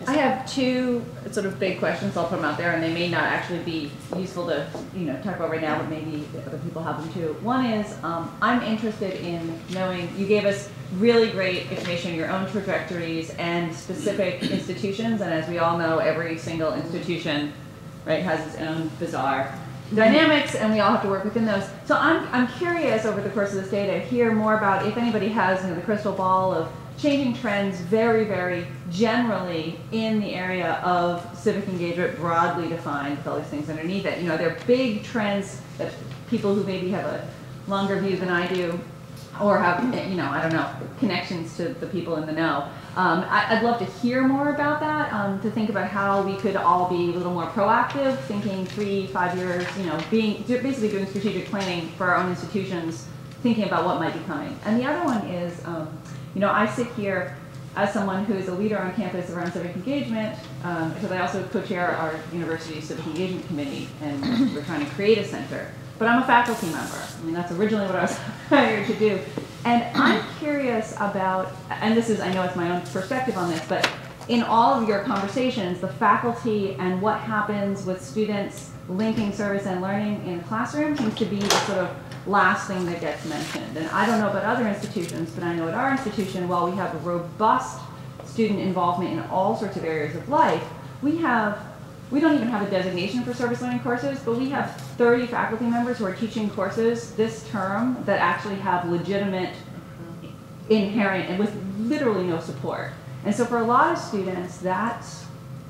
Speaker 6: I have 2 sort of big questions. I'll put them out there, and they may not actually be useful to talk about right now, but maybe other people have them too. One is I'm interested in knowing, you gave us really great information on your own trajectories and specific institutions, and as we all know, every single institution, right, has its own bizarre dynamics, and we all have to work within those. So I'm curious over the course of this day to hear more about if anybody has the crystal ball of changing trends very, very generally in the area of civic engagement, broadly defined, with all these things underneath it. There are big trends that people who maybe have a longer view than I do, or have, I don't know, connections to the people in the know. I'd love to hear more about that, to think about how we could all be a little more proactive, thinking 3-5 years, basically doing strategic planning for our own institutions, thinking about what might be coming. And the other one is, I sit here as someone who is a leader on campus around civic engagement, because I also co-chair our university civic engagement committee, and we're trying to create a center. But I'm a faculty member. That's originally what I was hired to do. And I'm curious about, and this is, I know it's my own perspective on this, but in all of your conversations, the faculty and what happens with students linking service and learning in the classroom seems to be the sort of last thing that gets mentioned. And I don't know about other institutions, but I know at our institution, while we have a robust student involvement in all sorts of areas of life, we don't even have a designation for service learning courses, but we have 30 faculty members who are teaching courses this term that actually have legitimate, inherent, and with literally no support. And so for a lot of students, that's,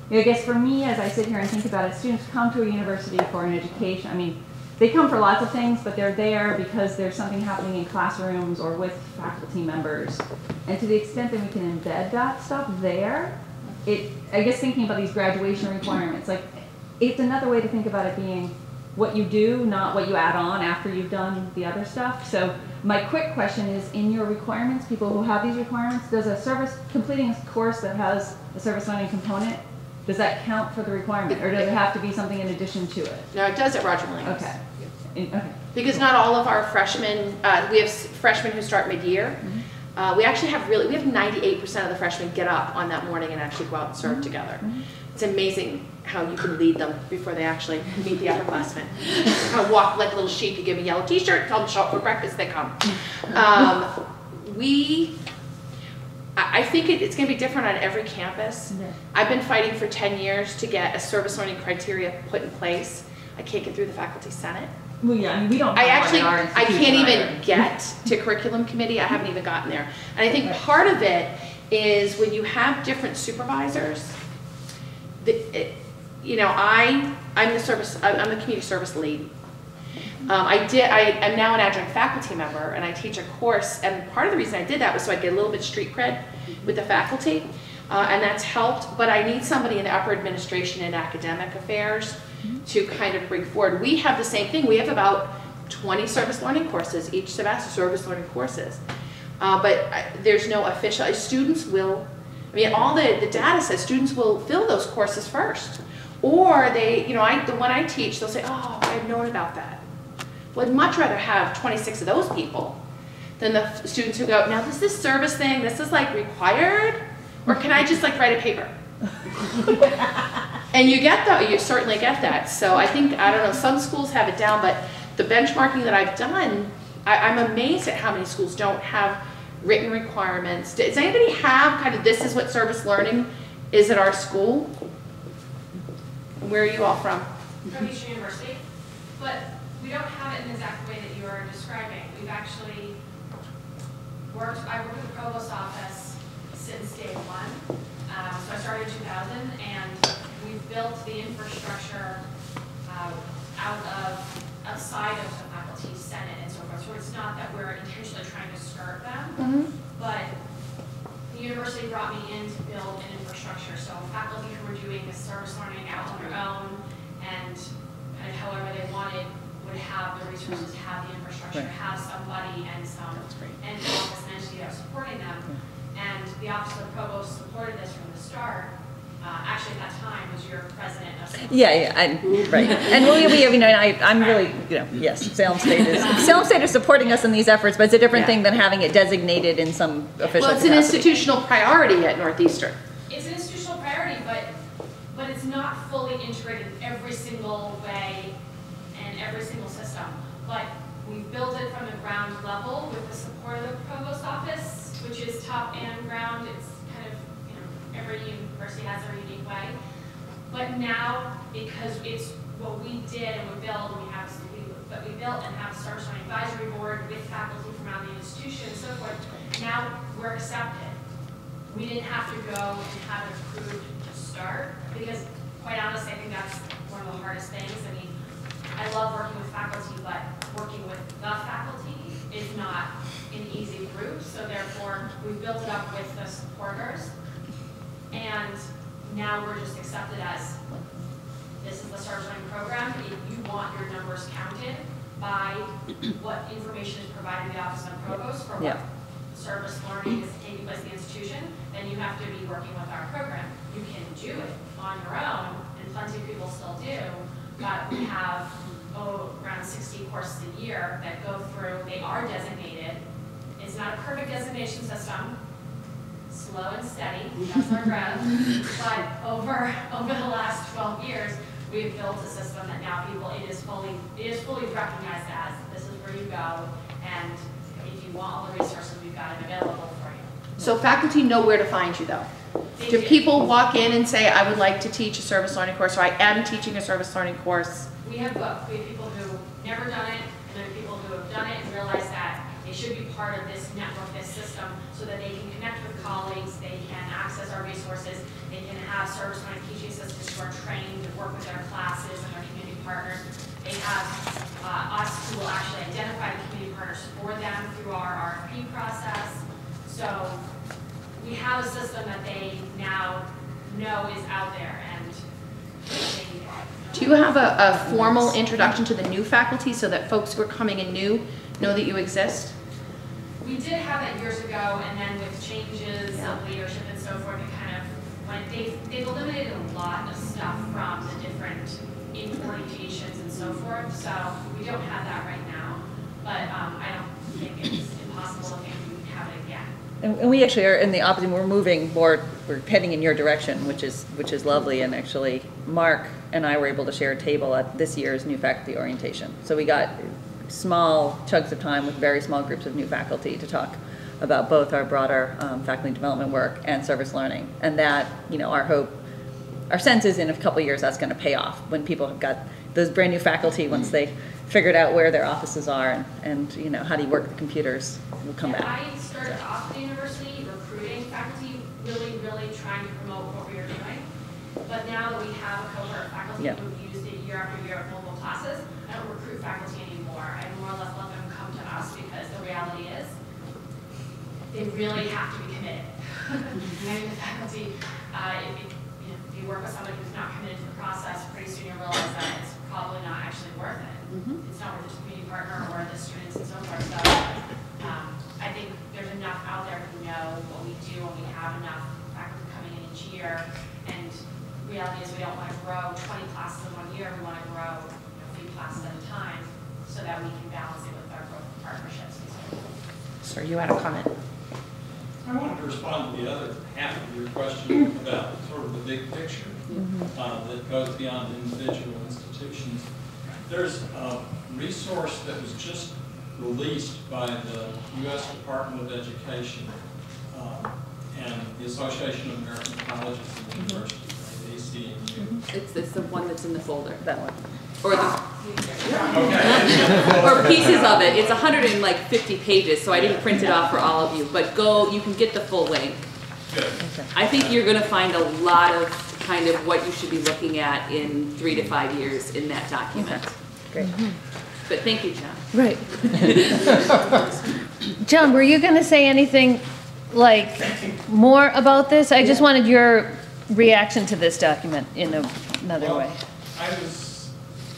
Speaker 6: I guess for me, as I sit here and think about it, students come to a university for an education. They come for lots of things, but they're there because there's something happening in classrooms or with faculty members. And to the extent that we can embed that stuff there, I guess thinking about these graduation requirements, it's another way to think about it being what you do, not what you add on after you've done the other stuff. So my quick question is, in your requirements, people who have these requirements, does completing a course that has a service learning component, does that count for the requirement, or does it have to be something in addition to it?
Speaker 1: No, it does at Roger Williams.
Speaker 6: Okay.
Speaker 1: Because not all of our freshmen, we have freshmen who start mid-year. We actually have 98% of the freshmen get up on that morning and actually go out and serve together. It's amazing how you can lead them before they actually meet the upperclassmen. Kind of walk like a little sheep. You give them a yellow t-shirt, tell them to show up for breakfast, they come. I think it's going to be different on every campus. I've been fighting for 10 years to get a service learning criteria put in place. I can't get through the faculty senate.
Speaker 6: Well, yeah, we don't.
Speaker 1: I can't even get to curriculum committee. I haven't even gotten there. And I think part of it is when you have different supervisors. I'm the community service lead. I'm now an adjunct faculty member, and I teach a course. And part of the reason I did that was so I get a little bit street cred with the faculty, and that's helped. But I need somebody in the upper administration and academic affairs to kind of bring forward. We have the same thing. We have about 20 service learning courses each semester, service learning courses. But there's no official, students will, all the data says students will fill those courses first. Or the one I teach, they'll say, oh, I've known about that. Well, I'd much rather have 26 of those people than the students who go, now this is service thing, this is required, or can I just write a paper? And you certainly get that. So I think, I don't know, some schools have it down, but the benchmarking that I've done, I'm amazed at how many schools don't have written requirements. Does anybody have kind of, this is what service learning is at our school? Where are you all from?
Speaker 8: From Eastern University, but we don't have it in the exact way that you are describing. We've actually I worked with the provost office since day one. So I started in 2000, and we've built the infrastructure out of aside of the faculty senate and so forth. So it's not that we're intentionally trying to skirt them, but the university brought me in to build an infrastructure. So faculty who were doing this service learning out on their own and kind of however they wanted would have the resources, have the infrastructure, have somebody and some and office and entity that was supporting them. And the Office of the Provost supported this from the start. Actually, at that time, was your president of Salem.
Speaker 6: Right. And we I'm really, yes, Salem State is supporting us in these efforts, but it's a different thing than having it designated in some official
Speaker 1: Well, it's an
Speaker 6: capacity.
Speaker 1: institutional priority at Northeastern.
Speaker 8: It's an institutional priority, but it's not fully integrated in every single way and every single system. But we built it from the ground level with the support of the Provost Office, which is top and ground. It's kind of, every university has their unique way. But now, because it's what we did and we built, and we built and have a service learning advisory board with faculty from around the institution and so forth, now we're accepted. We didn't have to go and have it approved to start, because quite honestly, I think that's one of the hardest things. I mean, I love working with faculty, but working with the faculty is not an easy group, so therefore we built it up with the supporters, and now we're just accepted as this is the service learning program. If you want your numbers counted by what information is provided to the Office of the Provost for what service learning is taking place in the institution, then you have to be working with our program. You can do it on your own, and plenty of people still do, but we have around 60 courses a year that go through. They are designated. It's not a perfect designation system. Slow and steady, that's our growth. But over the last 12 years, we've built a system that now it is fully recognized as this is where you go, and if you want all the resources, we've got it available for you.
Speaker 1: So faculty know where to find you, though. Do people walk in and say, I would like to teach a service learning course, or I am teaching a service learning course?
Speaker 8: We have both. We have people who've never done it, and then people who have done it and realize that they should be part of this network, this system, so that they can connect with colleagues, they can access our resources, they can have service learning teaching assistants who are trained to work with their classes and their community partners. They have us who will actually identify the community partners for them through our RFP process. So we have a system that they now know is out there, and
Speaker 1: do you have a formal introduction to the new faculty so that folks who are coming in new know that you exist?
Speaker 8: We did have that years ago, and then with changes of leadership and so forth, it kind of went, they've eliminated a lot of stuff from the different orientations and so forth, so we don't have that right now, but I don't think it's impossible if we have it again.
Speaker 6: And we actually are in the opposite. We're heading in your direction, which is lovely. And actually, Mark and I were able to share a table at this year's new faculty orientation. So we got small chunks of time with very small groups of new faculty to talk about both our broader faculty development work and service learning. And that, our sense is in a couple of years that's going to pay off when people have got those brand new faculty, once they figured out where their offices are and how do you work the computers will come back.
Speaker 8: I started off at the university recruiting faculty, really trying to promote what we were doing. But now that we have a cohort of faculty who've used it year after year at multiple classes, I don't recruit faculty anymore. I more or less let them come to us because the reality is they really have to be committed. I mean, the faculty, if you work with somebody who's not committed to the process, pretty soon you realize that it's probably not actually worth it. It's not worth it to the community partner or the students and so forth. So I think there's enough out there who know what we do, and we have enough faculty coming in each year. And reality is we don't want to grow 20 classes in 1 year. We want to grow a few classes at a time so that we can balance it with our growth partnerships and so forth.
Speaker 1: Sir, you had a comment.
Speaker 9: I wanted to respond to the other half of your question about sort of the big picture that goes beyond individual institutions. There's a resource that was just released by the U.S. Department of Education and the Association of American Colleges and Universities, ACNU.
Speaker 10: It's the one that's in the folder.
Speaker 6: That one.
Speaker 10: Or the
Speaker 9: Okay.
Speaker 10: or pieces of it. It's 150 pages, so I didn't print it off for all of you. But you can get the full link.
Speaker 9: Good.
Speaker 10: I think you're going to find a lot of kind of what you should be looking at in 3 to 5 years in that document.
Speaker 6: Great.
Speaker 10: But thank you, John.
Speaker 11: Right. John, were you going to say anything like more about this? I just wanted your reaction to this document in another way.
Speaker 9: I was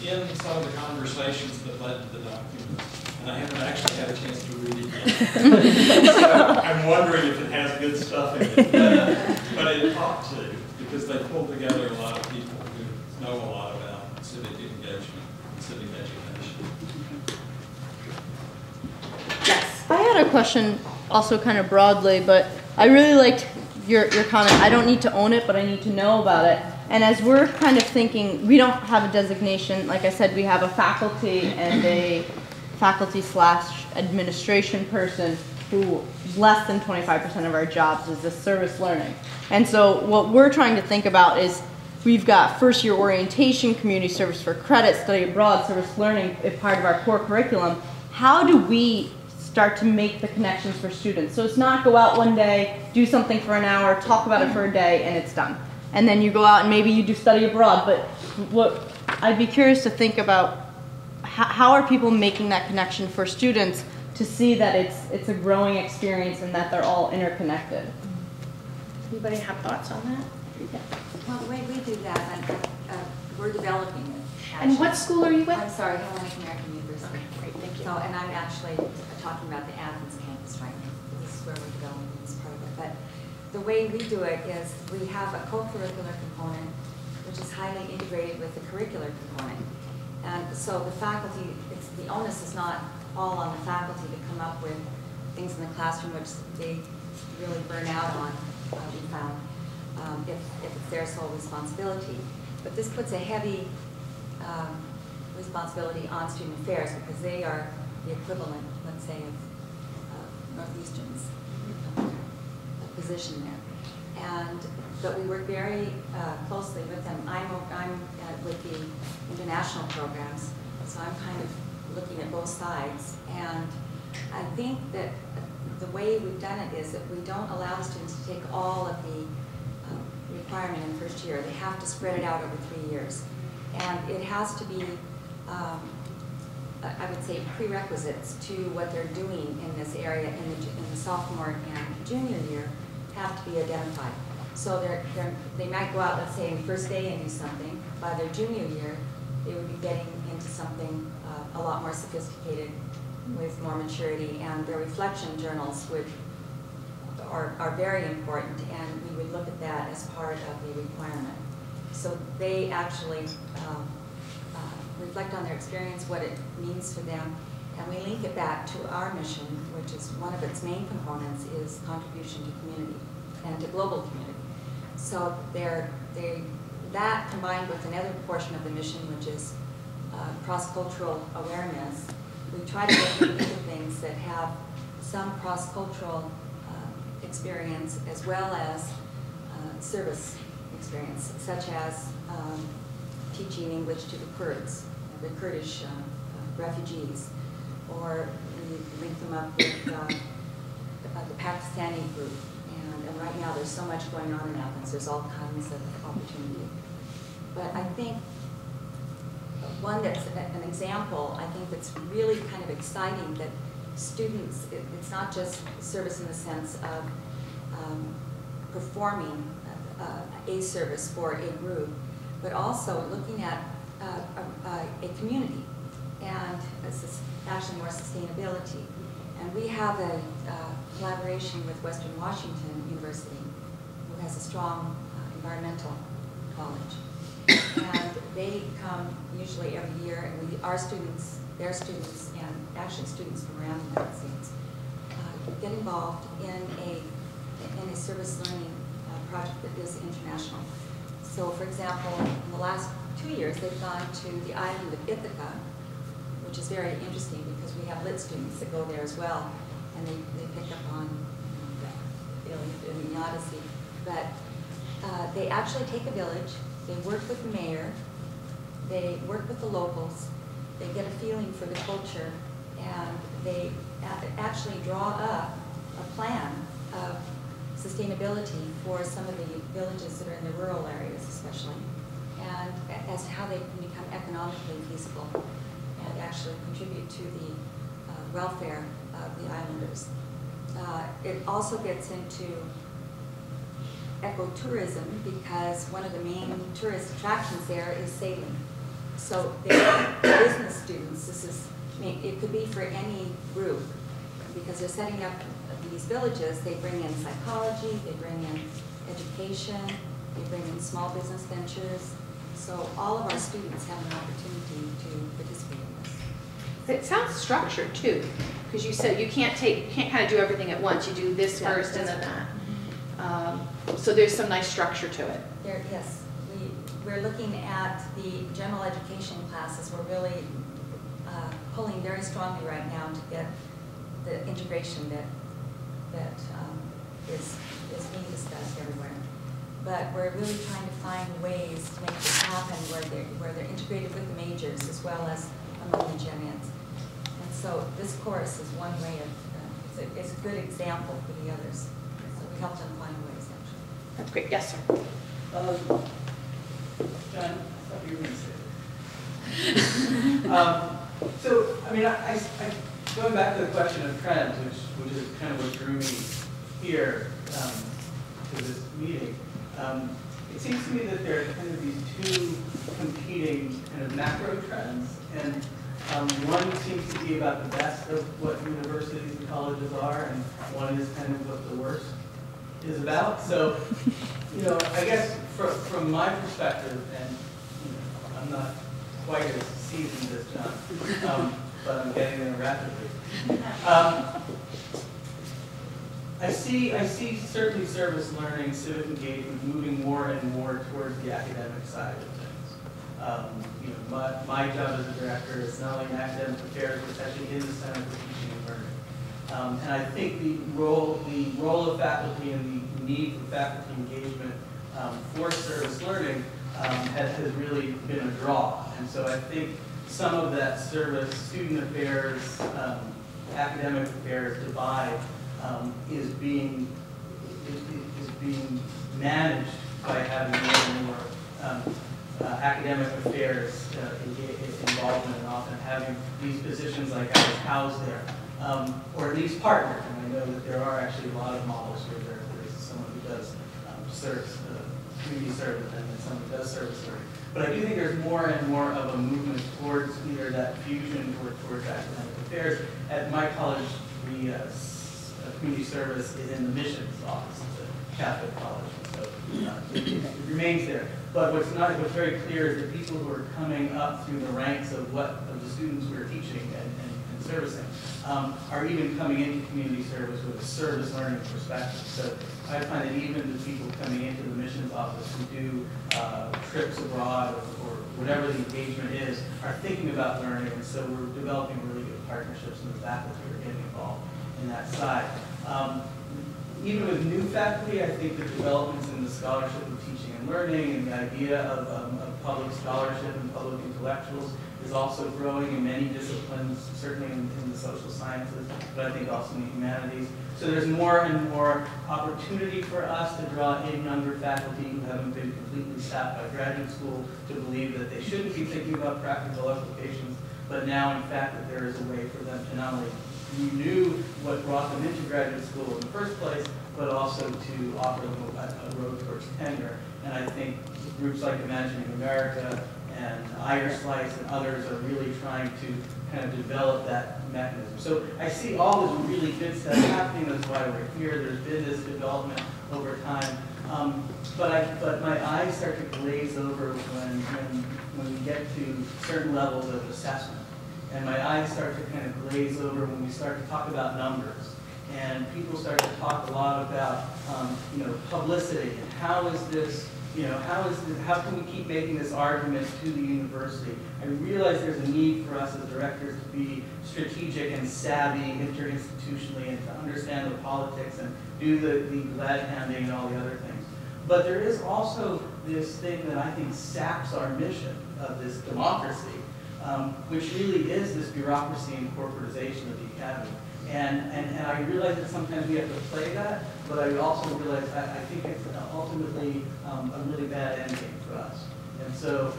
Speaker 9: in some of the conversations that led to the document, and I haven't actually had a chance to read it yet. So I'm wondering if it has good stuff in it, but it ought to, because they pulled together a lot of people who know a lot about civic engagement and civic education.
Speaker 10: Yes.
Speaker 12: I had a question also kind of broadly, but I really liked your comment. I don't need to own it, but I need to know about it. And as we're kind of thinking, we don't have a designation. Like I said, we have a faculty and a faculty/administration person who less than 25% of our jobs is this service learning. And so what we're trying to think about is we've got first year orientation, community service for credit, study abroad, service learning as part of our core curriculum. How do we start to make the connections for students? So it's not go out one day, do something for an hour, talk about it for a day, and it's done. And then you go out and maybe you do study abroad. But what I'd be curious to think about, how are people making that connection for students to see that it's a growing experience and that they're all interconnected?
Speaker 1: Anybody have thoughts on that?
Speaker 5: Yeah. Well, the way we do that, we're developing it.
Speaker 1: And what school are you with?
Speaker 5: I'm sorry, Hellenic American University.
Speaker 1: Okay, great, thank you.
Speaker 5: So, and I'm actually talking about the Athens campus right now. This is where we're developing this part of it. But the way we do it is we have a co-curricular component, which is highly integrated with the curricular component. And so the faculty, the onus is not all on the faculty to come up with things in the classroom which they really burn out on, we found, if it's their sole responsibility. But this puts a heavy responsibility on student affairs because they are the equivalent, let's say, of Northeastern's position there. But we work very closely with them. I'm with the international programs, so I'm kind of looking at both sides. And I think that the way we've done it is that we don't allow the students to take all of the requirement in first year. They have to spread it out over 3 years. And it has to be, I would say, prerequisites to what they're doing in this area in the sophomore and junior year have to be identified. So they might go out, let's say, in first day and do something. By their junior year, they would be getting into something a lot more sophisticated with more maturity, and their reflection journals are very important, and we would look at that as part of the requirement. So they actually reflect on their experience, what it means for them, and we link it back to our mission, which is one of its main components is contribution to community and to global community. So that combined with another portion of the mission, which is cross-cultural awareness, we try to get into things that have some cross-cultural experience as well as service experience, such as teaching English to the Kurds, the Kurdish refugees, or we link them up with the Pakistani group. And right now there's so much going on in Athens, there's all kinds of opportunity. But I think one that's an example, I think that's really kind of exciting that students, it's not just service in the sense of performing a service for a group, but also looking at a community and actually more sustainability. And we have a collaboration with Western Washington University, who has a strong environmental college. And they come usually every year, and our students, their students, and actually students from around the United States get involved in a service learning project that is international. So, for example, in the last 2 years, they've gone to the island of Ithaca, which is very interesting because we have lit students that go there as well, and they pick up on the Iliad and the Odyssey. But they actually take a village, they work with the mayor, they work with the locals, they get a feeling for the culture, and they actually draw up a plan of sustainability for some of the villages that are in the rural areas especially, and as to how they can become economically feasible. and actually contribute to the welfare of the islanders. It also gets into ecotourism because one of the main tourist attractions there is sailing. So they're business students. This is, I mean, it could be for any group because they're setting up these villages. They bring in psychology, they bring in education, they bring in small business ventures. So all of our students have an opportunity to participate in this.
Speaker 1: It sounds structured too, because you said you can't kind of do everything at once. You do this first and then that. So there's some nice structure to it.
Speaker 5: Yes, we're looking at the general education classes. We're really pulling very strongly right now to get the integration that is being discussed everywhere. But we're really trying to find ways to make this happen where they're integrated with the majors as well as among the gen eds. And so this course is one way of, it's a good example for the others. So we help them find ways, actually.
Speaker 1: That's great. Yes, sir.
Speaker 13: John, I thought you were going to say that. So, I mean, I going back to the question of trends, which is kind of what drew me here to this meeting, it seems to me that there are kind of these two competing kind of macro trends, and one seems to be about the best of what universities and colleges are, and one is kind of what the worst is about. So, you know, I guess from my perspective, and you know, I'm not quite as seasoned as John, but I'm getting there rapidly. I see certainly service learning, civic engagement moving more and more towards the academic side of things. You know, my job as a director is not only in academic affairs, but actually in the Center for Teaching and Learning. And I think the role of faculty and the need for faculty engagement for service learning has really been a draw. And so I think some of that service, student affairs, academic affairs divide is being managed by having more and more academic affairs involvement, and often having these positions like I was housed there, or at least partnered. And I know that there are actually a lot of models where there's someone who does community service and then someone who does service learning. But I do think there's more and more of a movement towards either that fusion or towards academic affairs. At my college, the community service is in the missions office. It's a Catholic college, so it remains there. But what's very clear is that people who are coming up through the ranks of the students we're teaching and servicing are even coming into community service with a service learning perspective. So I find that even the people coming into the missions office who do trips abroad or whatever the engagement is are thinking about learning, and so we're developing really good partnerships, and the faculty are getting involved in that side. Even with new faculty, I think the developments in the scholarship of teaching and learning and the idea of public scholarship and public intellectuals is also growing in many disciplines, certainly in the social sciences, but I think also in the humanities. So there's more and more opportunity for us to draw in younger faculty who haven't been completely staffed by graduate school to believe that they shouldn't be thinking about practical applications, but now in fact that there is a way for them to not only renew what brought them into graduate school in the first place, but also to offer them a road towards tenure. And I think groups like Imagining America and Slice and others are really trying to kind of develop that mechanism. So I see all this really good stuff happening. That's why we're here. There's been this development over time. But my eyes start to glaze over when we get to certain levels of assessment. And my eyes start to kind of glaze over when we start to talk about numbers. And people start to talk a lot about, publicity and how is this, how can we keep making this argument to the university? I realize there's a need for us as directors to be strategic and savvy interinstitutionally and to understand the politics and do the glad handing and all the other things. But there is also this thing that I think saps our mission of this democracy, which really is this bureaucracy and corporatization of the academy. And I realize that sometimes we have to play that, but I also realize I think it's ultimately a really bad endgame for us. And so,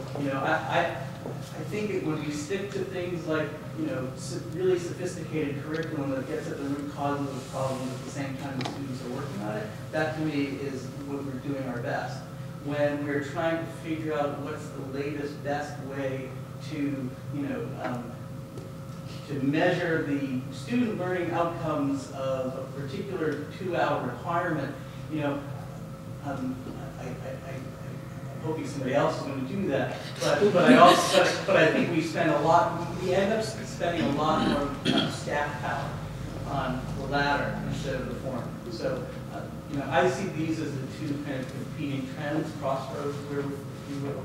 Speaker 13: I think when we stick to things like, you know, really sophisticated curriculum that gets at the root causes of problems at the same time the students are working on it, that to me is what we're doing our best. When we're trying to figure out what's the latest, best way to, you know, to measure the student learning outcomes of a particular 2-hour requirement, you know, I'm hoping somebody else is going to do that, but I think we spend a lot. We end up spending a lot more staff power on the latter instead of the former. So, you know, I see these as the two kind of competing trends, crossroads, where we will.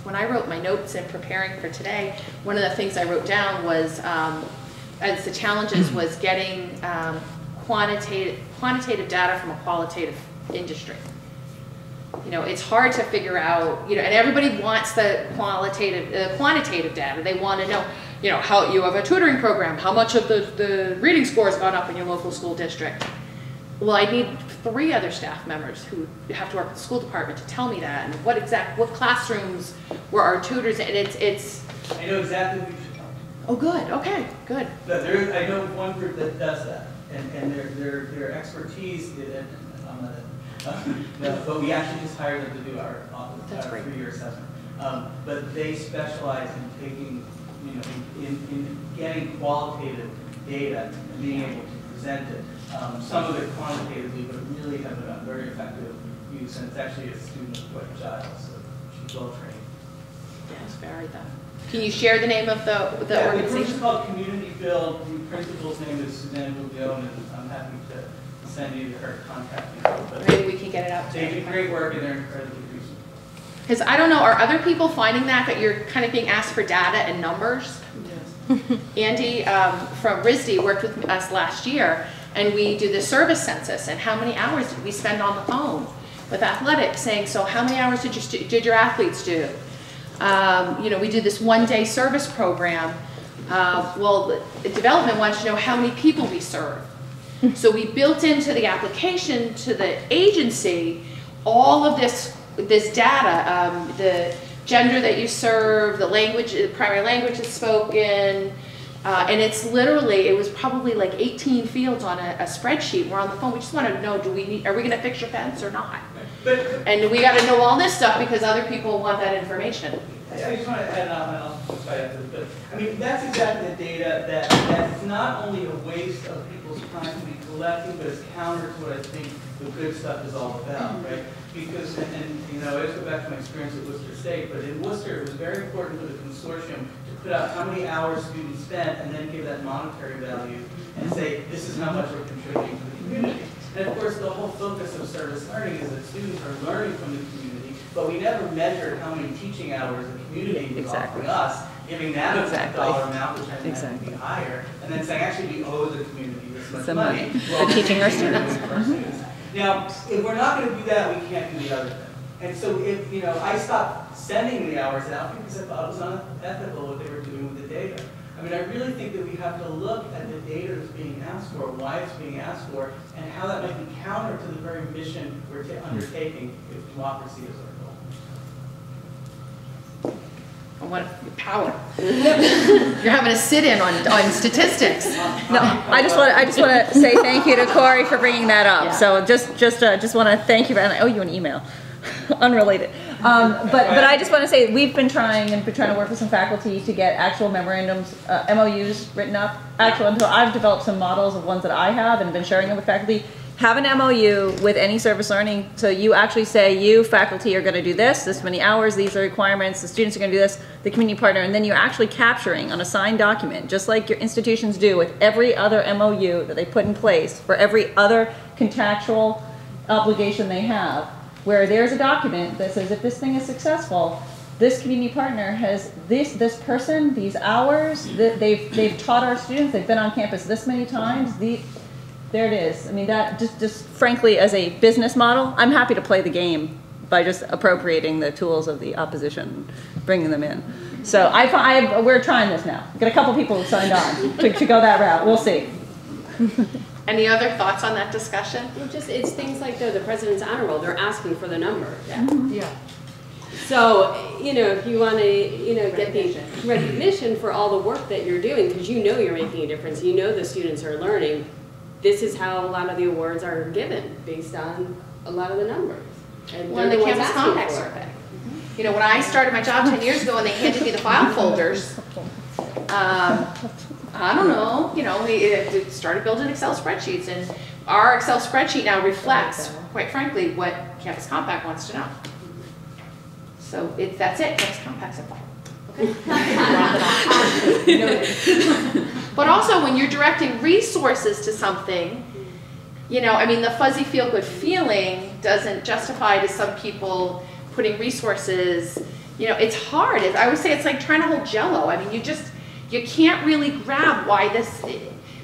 Speaker 1: When I wrote my notes in preparing for today, one of the things I wrote down was, as the challenges was getting quantitative data from a qualitative industry. You know, it's hard to figure out, you know, and everybody wants the quantitative data. They want to know, you know, how you have a tutoring program, how much of the reading score has gone up in your local school district. Well, I need 3 other staff members who have to work with the school department to tell me that, and what classrooms were our tutors in. It's.
Speaker 13: I know exactly what you should talk about.
Speaker 1: Oh, good. Okay, good.
Speaker 13: But I know one group that does that, and their expertise. But we actually just hired them to do our 3-year assessment. But they specialize in taking, you know, in getting qualitative data and being able to present it. Some of it quantitatively, but really have been a very effective use, and it's actually a student of Dwight Giles, so she's well trained.
Speaker 1: Yes, very good. Can you share the name of the organization?
Speaker 13: The group is called Community Build. The principal's name is Suzanne Bouillon, and I'm happy to send you her contact info. But
Speaker 1: maybe we can get it out.
Speaker 13: They do great work, and they're incredibly reasonable.
Speaker 1: Because I don't know, are other people finding that you're kind of being asked for data and numbers?
Speaker 13: Yes.
Speaker 1: Andy from RISD worked with us last year, and we do the service census, and how many hours did we spend on the phone with athletics, saying, so how many hours did your athletes do? You know, we did this 1-day service program. Well, the development wanted to know how many people we serve. So we built into the application to the agency all of this data, the gender that you serve, the language, the primary language that's spoken, and it's literally, it was probably like 18 fields on a spreadsheet. We're on the phone. We just want to know, are we going to fix your fence or not? And we got to know all this stuff because other people want that information.
Speaker 13: I just want to add on, and I'll try to, but I mean, that's exactly the data that is not only a waste of people's time to be collecting, but it's counter to what I think the good stuff is all about, right? Because, and you know, I just go back to my experience at Worcester State, but in Worcester, it was very important for the consortium to put out how many hours students spent and then give that monetary value and say, this is how much we're contributing to the community. And of course, the whole focus of service learning is that students are learning from the community, but we never measured how many teaching hours the community was offering us, giving that a dollar amount, which I think would be higher, and then saying, actually, we owe the community this much money.
Speaker 6: For teaching our students.
Speaker 13: Now, if we're not going to do that, we can't do the other thing. And so if, you know, I stopped sending the hours out because I thought it was unethical what they were doing with the data. I mean, I really think that we have to look at the data that's being asked for, why it's being asked for, and how that might be counter to the very mission we're undertaking if democracy is our goal.
Speaker 1: I want power. You're having a sit-in on statistics.
Speaker 6: No, I just want to say thank you to Corey for bringing that up. Yeah. So just want to thank you, and I owe you an email, unrelated. But I just want to say we've been trying to work with some faculty to get actual memorandums, MOUs written up. I've developed some models of ones that I have and been sharing them with faculty. Have an MOU with any service learning, so you actually say, you faculty are going to do this many hours, these are requirements, the students are going to do this, the community partner, and then you're actually capturing on a signed document, just like your institutions do with every other MOU that they put in place for every other contractual obligation they have, where there's a document that says if this thing is successful, this community partner has this person, these hours, they've taught our students, they've been on campus this many times, there it is. I mean, that just frankly, as a business model, I'm happy to play the game by just appropriating the tools of the opposition, bringing them in. So we're trying this now. We've got a couple people who signed on to go that route. We'll see.
Speaker 1: Any other thoughts on that discussion?
Speaker 14: Well, it's things like the President's Honor Roll. They're asking for the number.
Speaker 1: Yeah. Yeah.
Speaker 14: So, you know, if you want to, you know, get the recognition for all the work that you're doing, because you know you're making a difference, you know the students are learning, this is how a lot of the awards are given, based on a lot of the numbers. And
Speaker 1: One of the Campus Compact Survey. You know, when I started my job 10 years ago and they handed me the file folders, I don't know, you know, we started building Excel spreadsheets, and our Excel spreadsheet now reflects, quite frankly, what Campus Compact wants to know. So that's it, Campus Compact's a file. Okay. But also when you're directing resources to something, you know, I mean, the fuzzy feel-good feeling doesn't justify to some people putting resources, you know, it's hard. I would say it's like trying to hold Jell-O. I mean, you can't really grab why this,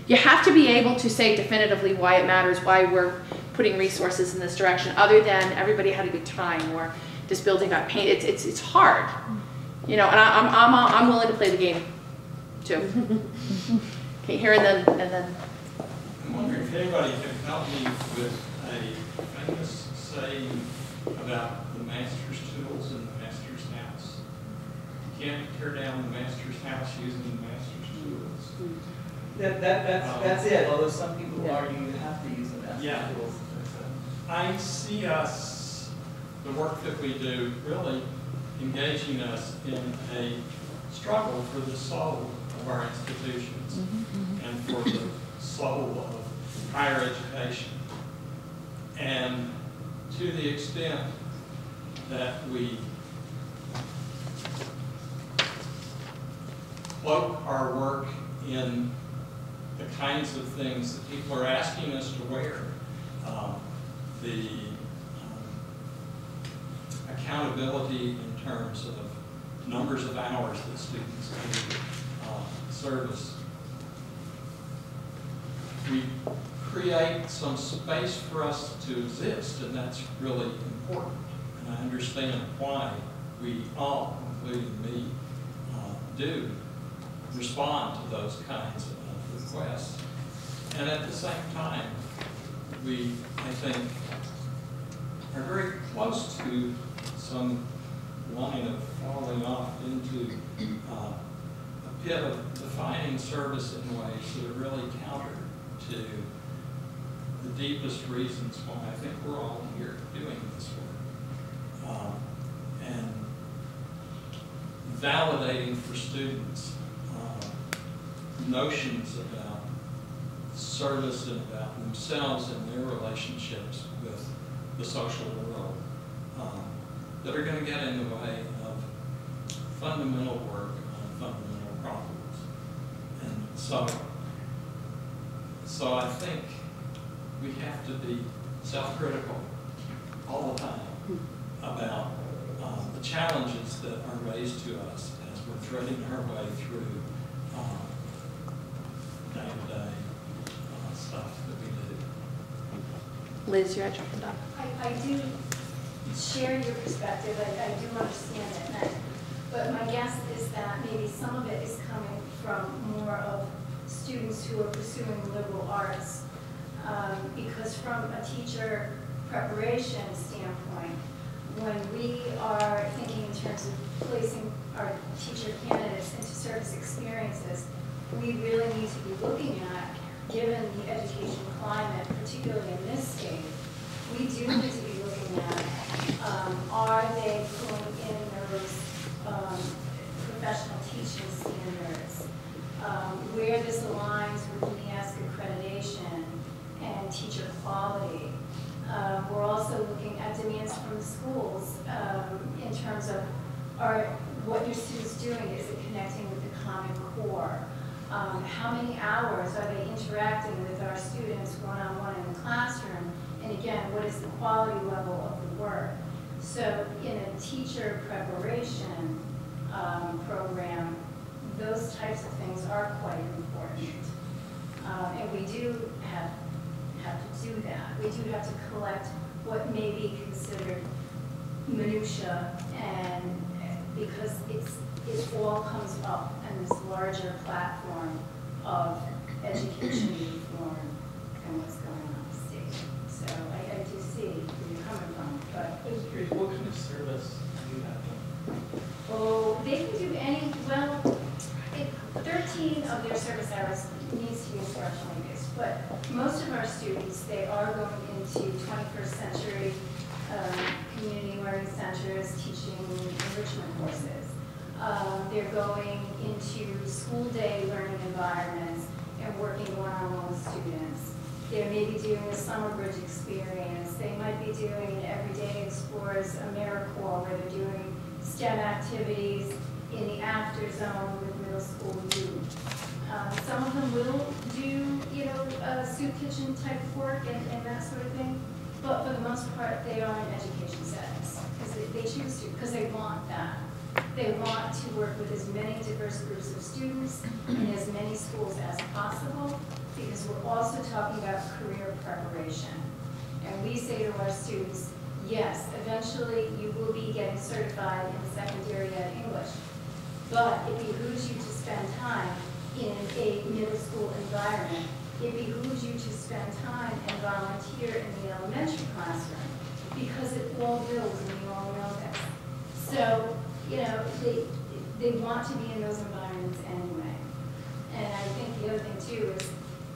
Speaker 1: you have to be able to say definitively why it matters, why we're putting resources in this direction, other than everybody had a good time or this building got painted. It's hard, you know, and I'm willing to play the game too. Okay, here and then.
Speaker 9: I'm wondering if anybody can help me with a famous saying about the master's tools in the master's house. You can't tear down the master's house using the master's tools.
Speaker 13: That's it, although some people argue you have to use the master's tools.
Speaker 9: I see us, the work that we do, really engaging us in a struggle for the soul of our institutions and for the soul of higher education. And to the extent that we cloak our work in the kinds of things that people are asking us to wear, the accountability in terms of numbers of hours that students do service. We create some space for us to exist, and that's really important. And I understand why we all, including me, do respond to those kinds of requests. And at the same time, we, I think, are very close to some line of falling off into a pit of defining service in ways that are really counter to the deepest reasons why I think we're all here doing this work. And validating for students notions about service and about themselves and their relationships with the social world that are going to get in the way of fundamental work on fundamental problems. And so I think we have to be self-critical all the time about the challenges that are raised to us as we're threading our way through day-to-day stuff that we do.
Speaker 1: Liz, you're at your hand up.
Speaker 3: I do share your perspective. I do understand it. But my guess is that maybe some of it is coming from more of students who are pursuing liberal arts. Because from a teacher preparation standpoint, when we are thinking in terms of placing our teacher candidates into service experiences, we really need to be looking at, given the education climate, particularly in this state, we do need to be looking at, are they pulling in those professional teaching standards, where this aligns with NEASC accreditation and teacher quality. We're also looking at demands from the schools in terms of what your students doing, is it connecting with the Common Core? How many hours are they interacting with our students one-on-one in the classroom? And again, what is the quality level of the work? So in a teacher preparation program, those types of things are quite important. And we do have to do that. We do have to collect what may be considered minutia, and because it all comes up in this larger platform of education reform and what's going on in the state. So I do see where you're coming from, but
Speaker 13: I was curious, what kind of service do that?
Speaker 3: Oh, they can do any, well, 13 of their service hours needs to be instructionally based, but most of our students, they are going into 21st century community learning centers teaching enrichment courses. They're going into school day learning environments and working one-on-one with students. They may be doing a summer bridge experience. They might be doing an Everyday Explorers AmeriCorps where they're doing STEM activities in the after zone with middle school youth. Some of them will do, soup kitchen type work and that sort of thing. But for the most part, they are in education settings because they choose to, because they want that. They want to work with as many diverse groups of students in as many schools as possible, because we're also talking about career preparation. And we say to our students, yes, eventually you will be getting certified in secondary ed English, but it behooves you to spend time in a middle school environment. It behooves you to spend time and volunteer in the elementary classroom, because it all builds, and you all know this. So, they want to be in those environments anyway. And I think the other thing too is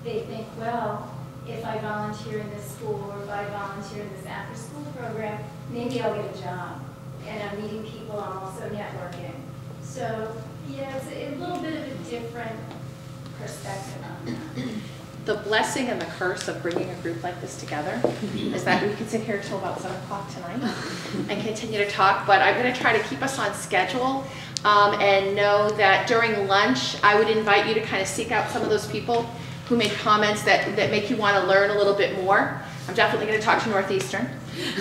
Speaker 3: they think, well, if I volunteer in this school or if I volunteer in this after school program, maybe I'll get a job. And I'm meeting people, I'm also networking. So, yeah, it's a little bit of a different perspective on that.
Speaker 1: The blessing and the curse of bringing a group like this together is that we can sit here till about 7 o'clock tonight and continue to talk, but I'm going to try to keep us on schedule and know that during lunch, I would invite you to kind of seek out some of those people who made comments that make you want to learn a little bit more. I'm definitely going to talk to Northeastern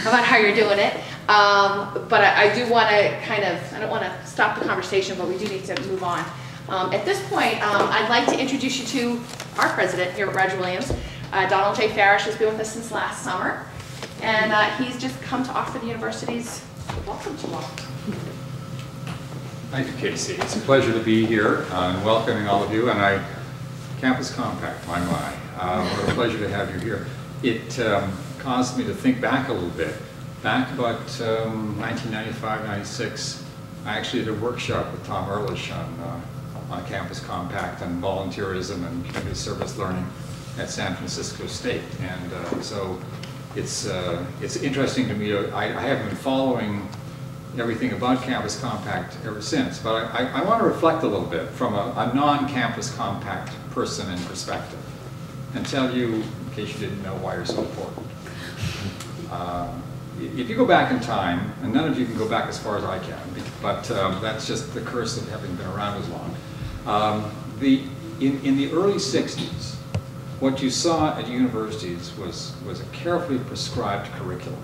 Speaker 1: about how you're doing it, but I do want to I don't want to stop the conversation, but we do need to move on. At this point, I'd like to introduce you to our president here at Roger Williams. Donald J. Farish has been with us since last summer, and he's just come to offer the university's welcome to all.
Speaker 15: Thank you, Casey. It's a pleasure to be here and welcoming all of you. And Campus Compact, my. What a pleasure to have you here. It caused me to think back a little bit. Back about 1995, 96, I actually did a workshop with Tom Ehrlich on Campus Compact and volunteerism and community service learning at San Francisco State. And so it's interesting to me. I haven't been following everything about Campus Compact ever since, but I want to reflect a little bit from a non-Campus Compact person in perspective and tell you, in case you didn't know, why you're so important. If you go back in time, and none of you can go back as far as I can, but that's just the curse of having been around as long. In the early 60s, what you saw at universities was a carefully prescribed curriculum,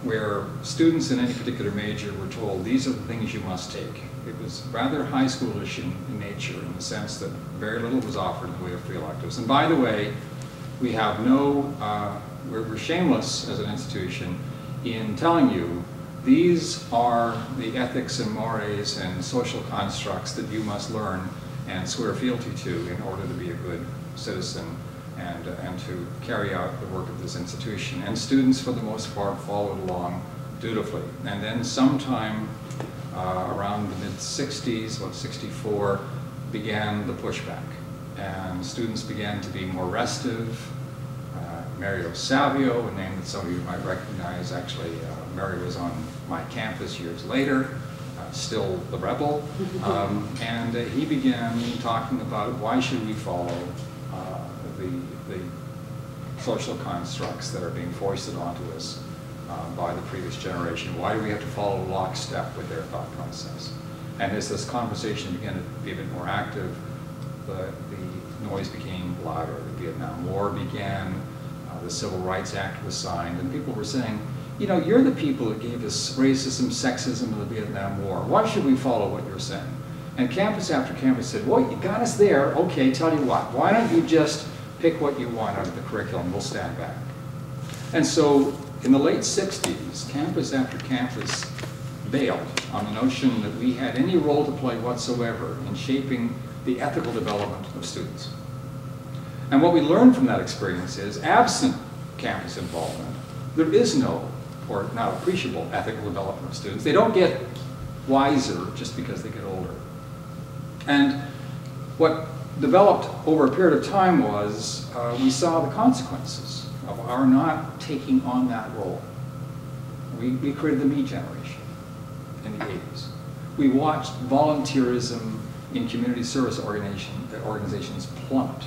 Speaker 15: where students in any particular major were told, these are the things you must take. It was rather high schoolish in nature, in the sense that very little was offered in the way of free electives. And by the way, we have we're shameless as an institution in telling you these are the ethics and mores and social constructs that you must learn and swear fealty to in order to be a good citizen and to carry out the work of this institution. And students, for the most part, followed along dutifully. And then sometime around the mid-60s, about 64, began the pushback. And students began to be more restive. Mario Savio, a name that some of you might recognize, actually Mario was on my campus years later, still the rebel, and he began talking about why should we follow the social constructs that are being foisted onto us by the previous generation. Why do we have to follow lockstep with their thought process? And as this conversation began to be a bit more active, the noise became louder. The Vietnam War began. The Civil Rights Act was signed, and people were saying, you know, you're the people that gave us racism, sexism, and the Vietnam War. Why should we follow what you're saying? And campus after campus said, well, you got us there. Okay, tell you what, why don't you just pick what you want out of the curriculum? We'll stand back. And so in the late 60s, campus after campus bailed on the notion that we had any role to play whatsoever in shaping the ethical development of students. And what we learned from that experience is, absent campus involvement, there is no or not appreciable ethical development of students. They don't get wiser just because they get older. And what developed over a period of time was we saw the consequences of our not taking on that role. We created the Me generation in the 80s. We watched volunteerism in community service organizations plummet.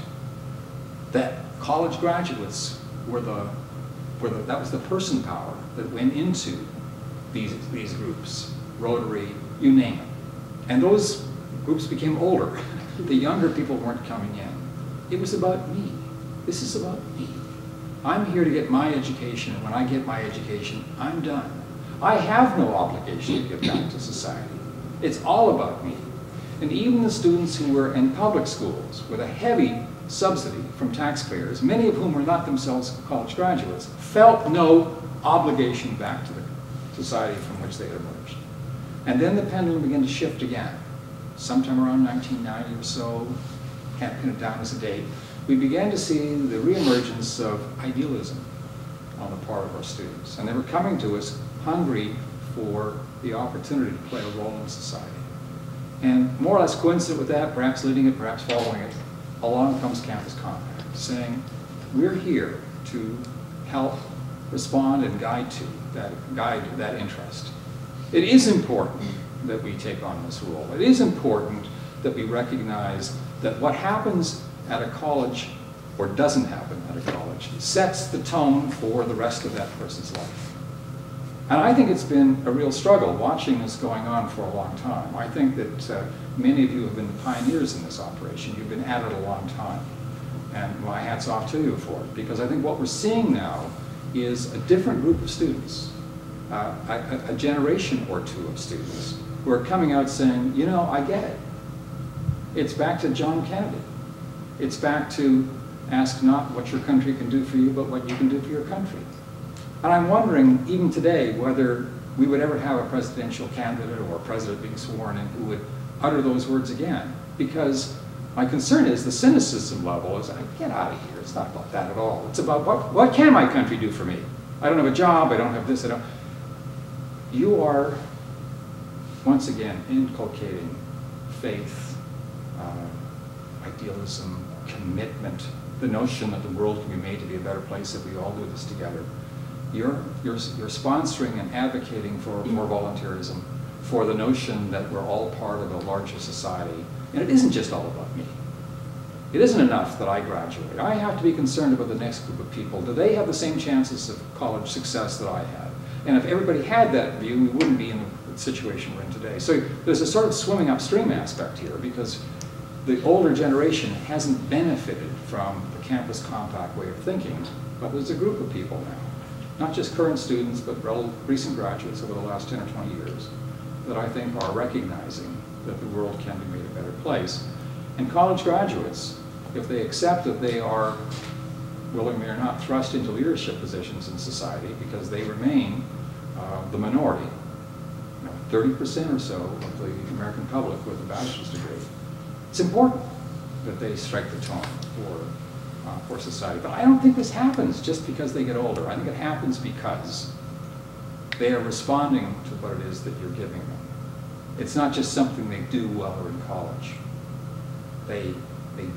Speaker 15: That college graduates were that was the person power that went into these groups, Rotary, you name it. And those groups became older. The younger people weren't coming in. It was about me. This is about me. I'm here to get my education, and when I get my education, I'm done. I have no obligation to give back to society. It's all about me. And even the students who were in public schools with a heavy subsidy from taxpayers, many of whom were not themselves college graduates, felt no obligation back to the society from which they had emerged. And then the pendulum began to shift again. Sometime around 1990 or so, can't pin it down as a date, we began to see the reemergence of idealism on the part of our students. And they were coming to us hungry for the opportunity to play a role in society. And more or less coincident with that, perhaps leading it, perhaps following it, along comes Campus Compact, saying, we're here to help respond and guide that interest. It is important that we take on this role. It is important that we recognize that what happens at a college or doesn't happen at a college sets the tone for the rest of that person's life. And I think it's been a real struggle watching this going on for a long time. I think that many of you have been pioneers in this operation. You've been at it a long time. And my hat's off to you for it, because I think what we're seeing now is a different group of students, a generation or two of students who are coming out saying, you know, I get it. It's back to John Kennedy. It's back to ask not what your country can do for you, but what you can do for your country. And I'm wondering, even today, whether we would ever have a presidential candidate or a president being sworn in who would utter those words again. Because my concern is the cynicism level is, get out of here. It's not about that at all. It's about what can my country do for me? I don't have a job. I don't have this. You are, once again, inculcating faith, idealism, commitment, the notion that the world can be made to be a better place if we all do this together. You're sponsoring and advocating for more volunteerism, for the notion that we're all part of a larger society. And it isn't just all about me. It isn't enough that I graduate. I have to be concerned about the next group of people. Do they have the same chances of college success that I had? And if everybody had that view, we wouldn't be in the situation we're in today. So there's a sort of swimming upstream aspect here, because the older generation hasn't benefited from the Campus Compact way of thinking, but there's a group of people now, not just current students, but recent graduates over the last 10 or 20 years, that I think are recognizing that the world can be made a better place. And college graduates, if they accept that they are, willingly or not, thrust into leadership positions in society because they remain the minority, 30% or so of the American public with a bachelor's degree, it's important that they strike the tone for society. But I don't think this happens just because they get older. I think it happens because they are responding to what it is that you're giving them. It's not just something they do while they're in college. They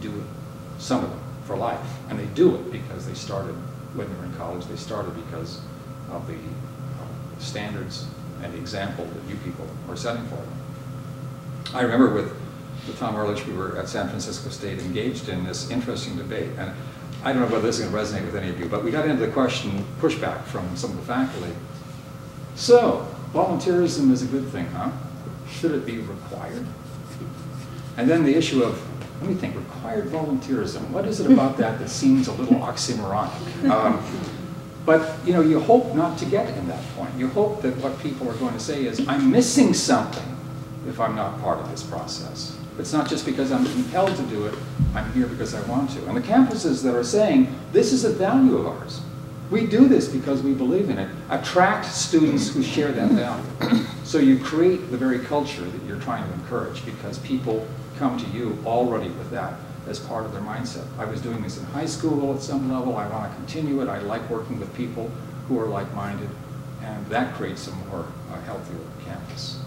Speaker 15: do it, some of them, for life. And they do it because they started when they were in college. They started because of the standards and the example that you people are setting for them. I remember with Tom Ehrlich, we were at San Francisco State engaged in this interesting debate. And I don't know whether this is going to resonate with any of you, but we got into the question, pushback from some of the faculty. So, volunteerism is a good thing, huh? Should it be required? And then the issue of, let me think, required volunteerism. What is it about that that seems a little oxymoronic? But you know, you hope not to get in that point. You hope that what people are going to say is, I'm missing something if I'm not part of this process. It's not just because I'm compelled to do it, I'm here because I want to. And the campuses that are saying, this is a value of ours. We do this because we believe in it. Attract students who share that value. So you create the very culture that you're trying to encourage, because people come to you already with that as part of their mindset. I was doing this in high school at some level. I want to continue it. I like working with people who are like-minded. And that creates a more healthier campus.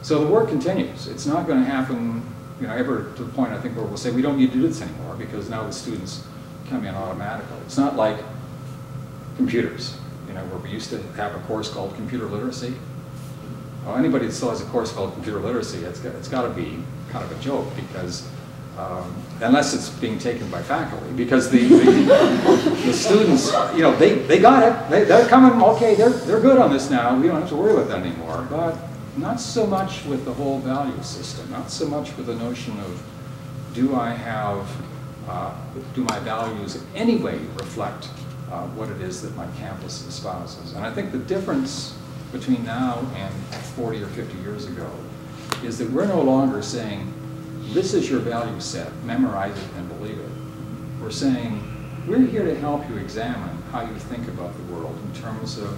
Speaker 15: So the work continues. It's not going to happen, ever to the point, I think, where we'll say we don't need to do this anymore because now the students come in automatically. It's not like computers, where we used to have a course called computer literacy. Well, anybody that still has a course called computer literacy, it's got to be kind of a joke because, unless it's being taken by faculty, because the students, they got it. They're coming, okay, they're good on this now. We don't have to worry about that anymore. But not so much with the whole value system, not so much with the notion of do my values in any way reflect what it is that my campus espouses. And I think the difference between now and 40 or 50 years ago is that we're no longer saying, this is your value set, memorize it and believe it. We're saying, we're here to help you examine how you think about the world in terms of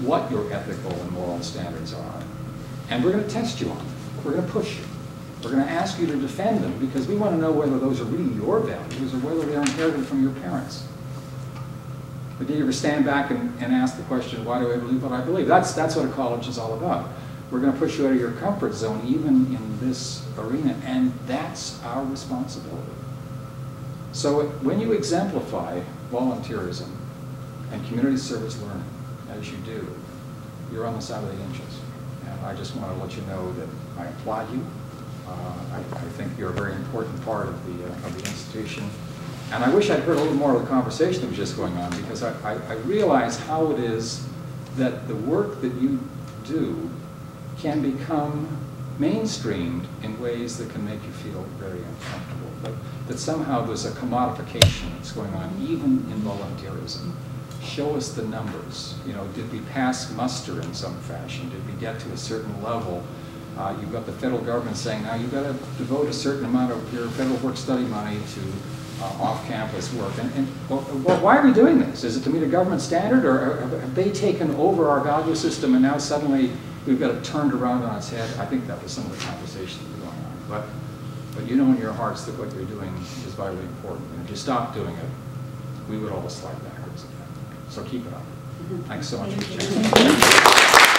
Speaker 15: what your ethical and moral standards are. And we're going to test you on them. We're going to push you. We're going to ask you to defend them because we want to know whether those are really your values or whether they're inherited from your parents. But do you ever stand back and ask the question, why do I believe what I believe? That's what a college is all about. We're going to push you out of your comfort zone even in this arena, and that's our responsibility. So when you exemplify volunteerism and community service learning, as you do, you're on the side of the angels. And I just want to let you know that I applaud you. I think you're a very important part of the institution. And I wish I'd heard a little more of the conversation that was just going on, because I realize how it is that the work that you do can become mainstreamed in ways that can make you feel very uncomfortable. But that somehow there's a commodification that's going on even in volunteerism. Show us the numbers. Did we pass muster in some fashion? Did we get to a certain level? You've got the federal government saying, now you've got to devote a certain amount of your federal work-study money to off-campus work. Well, why are we doing this? Is it to meet a government standard, or have they taken over our value system and now suddenly we've got it turned around on its head? I think that was some of the conversation that was going on. But you know in your hearts that what you're doing is vitally important. And if you stop doing it, we would all slide backwards again. So keep it up. Thanks so much for sharing.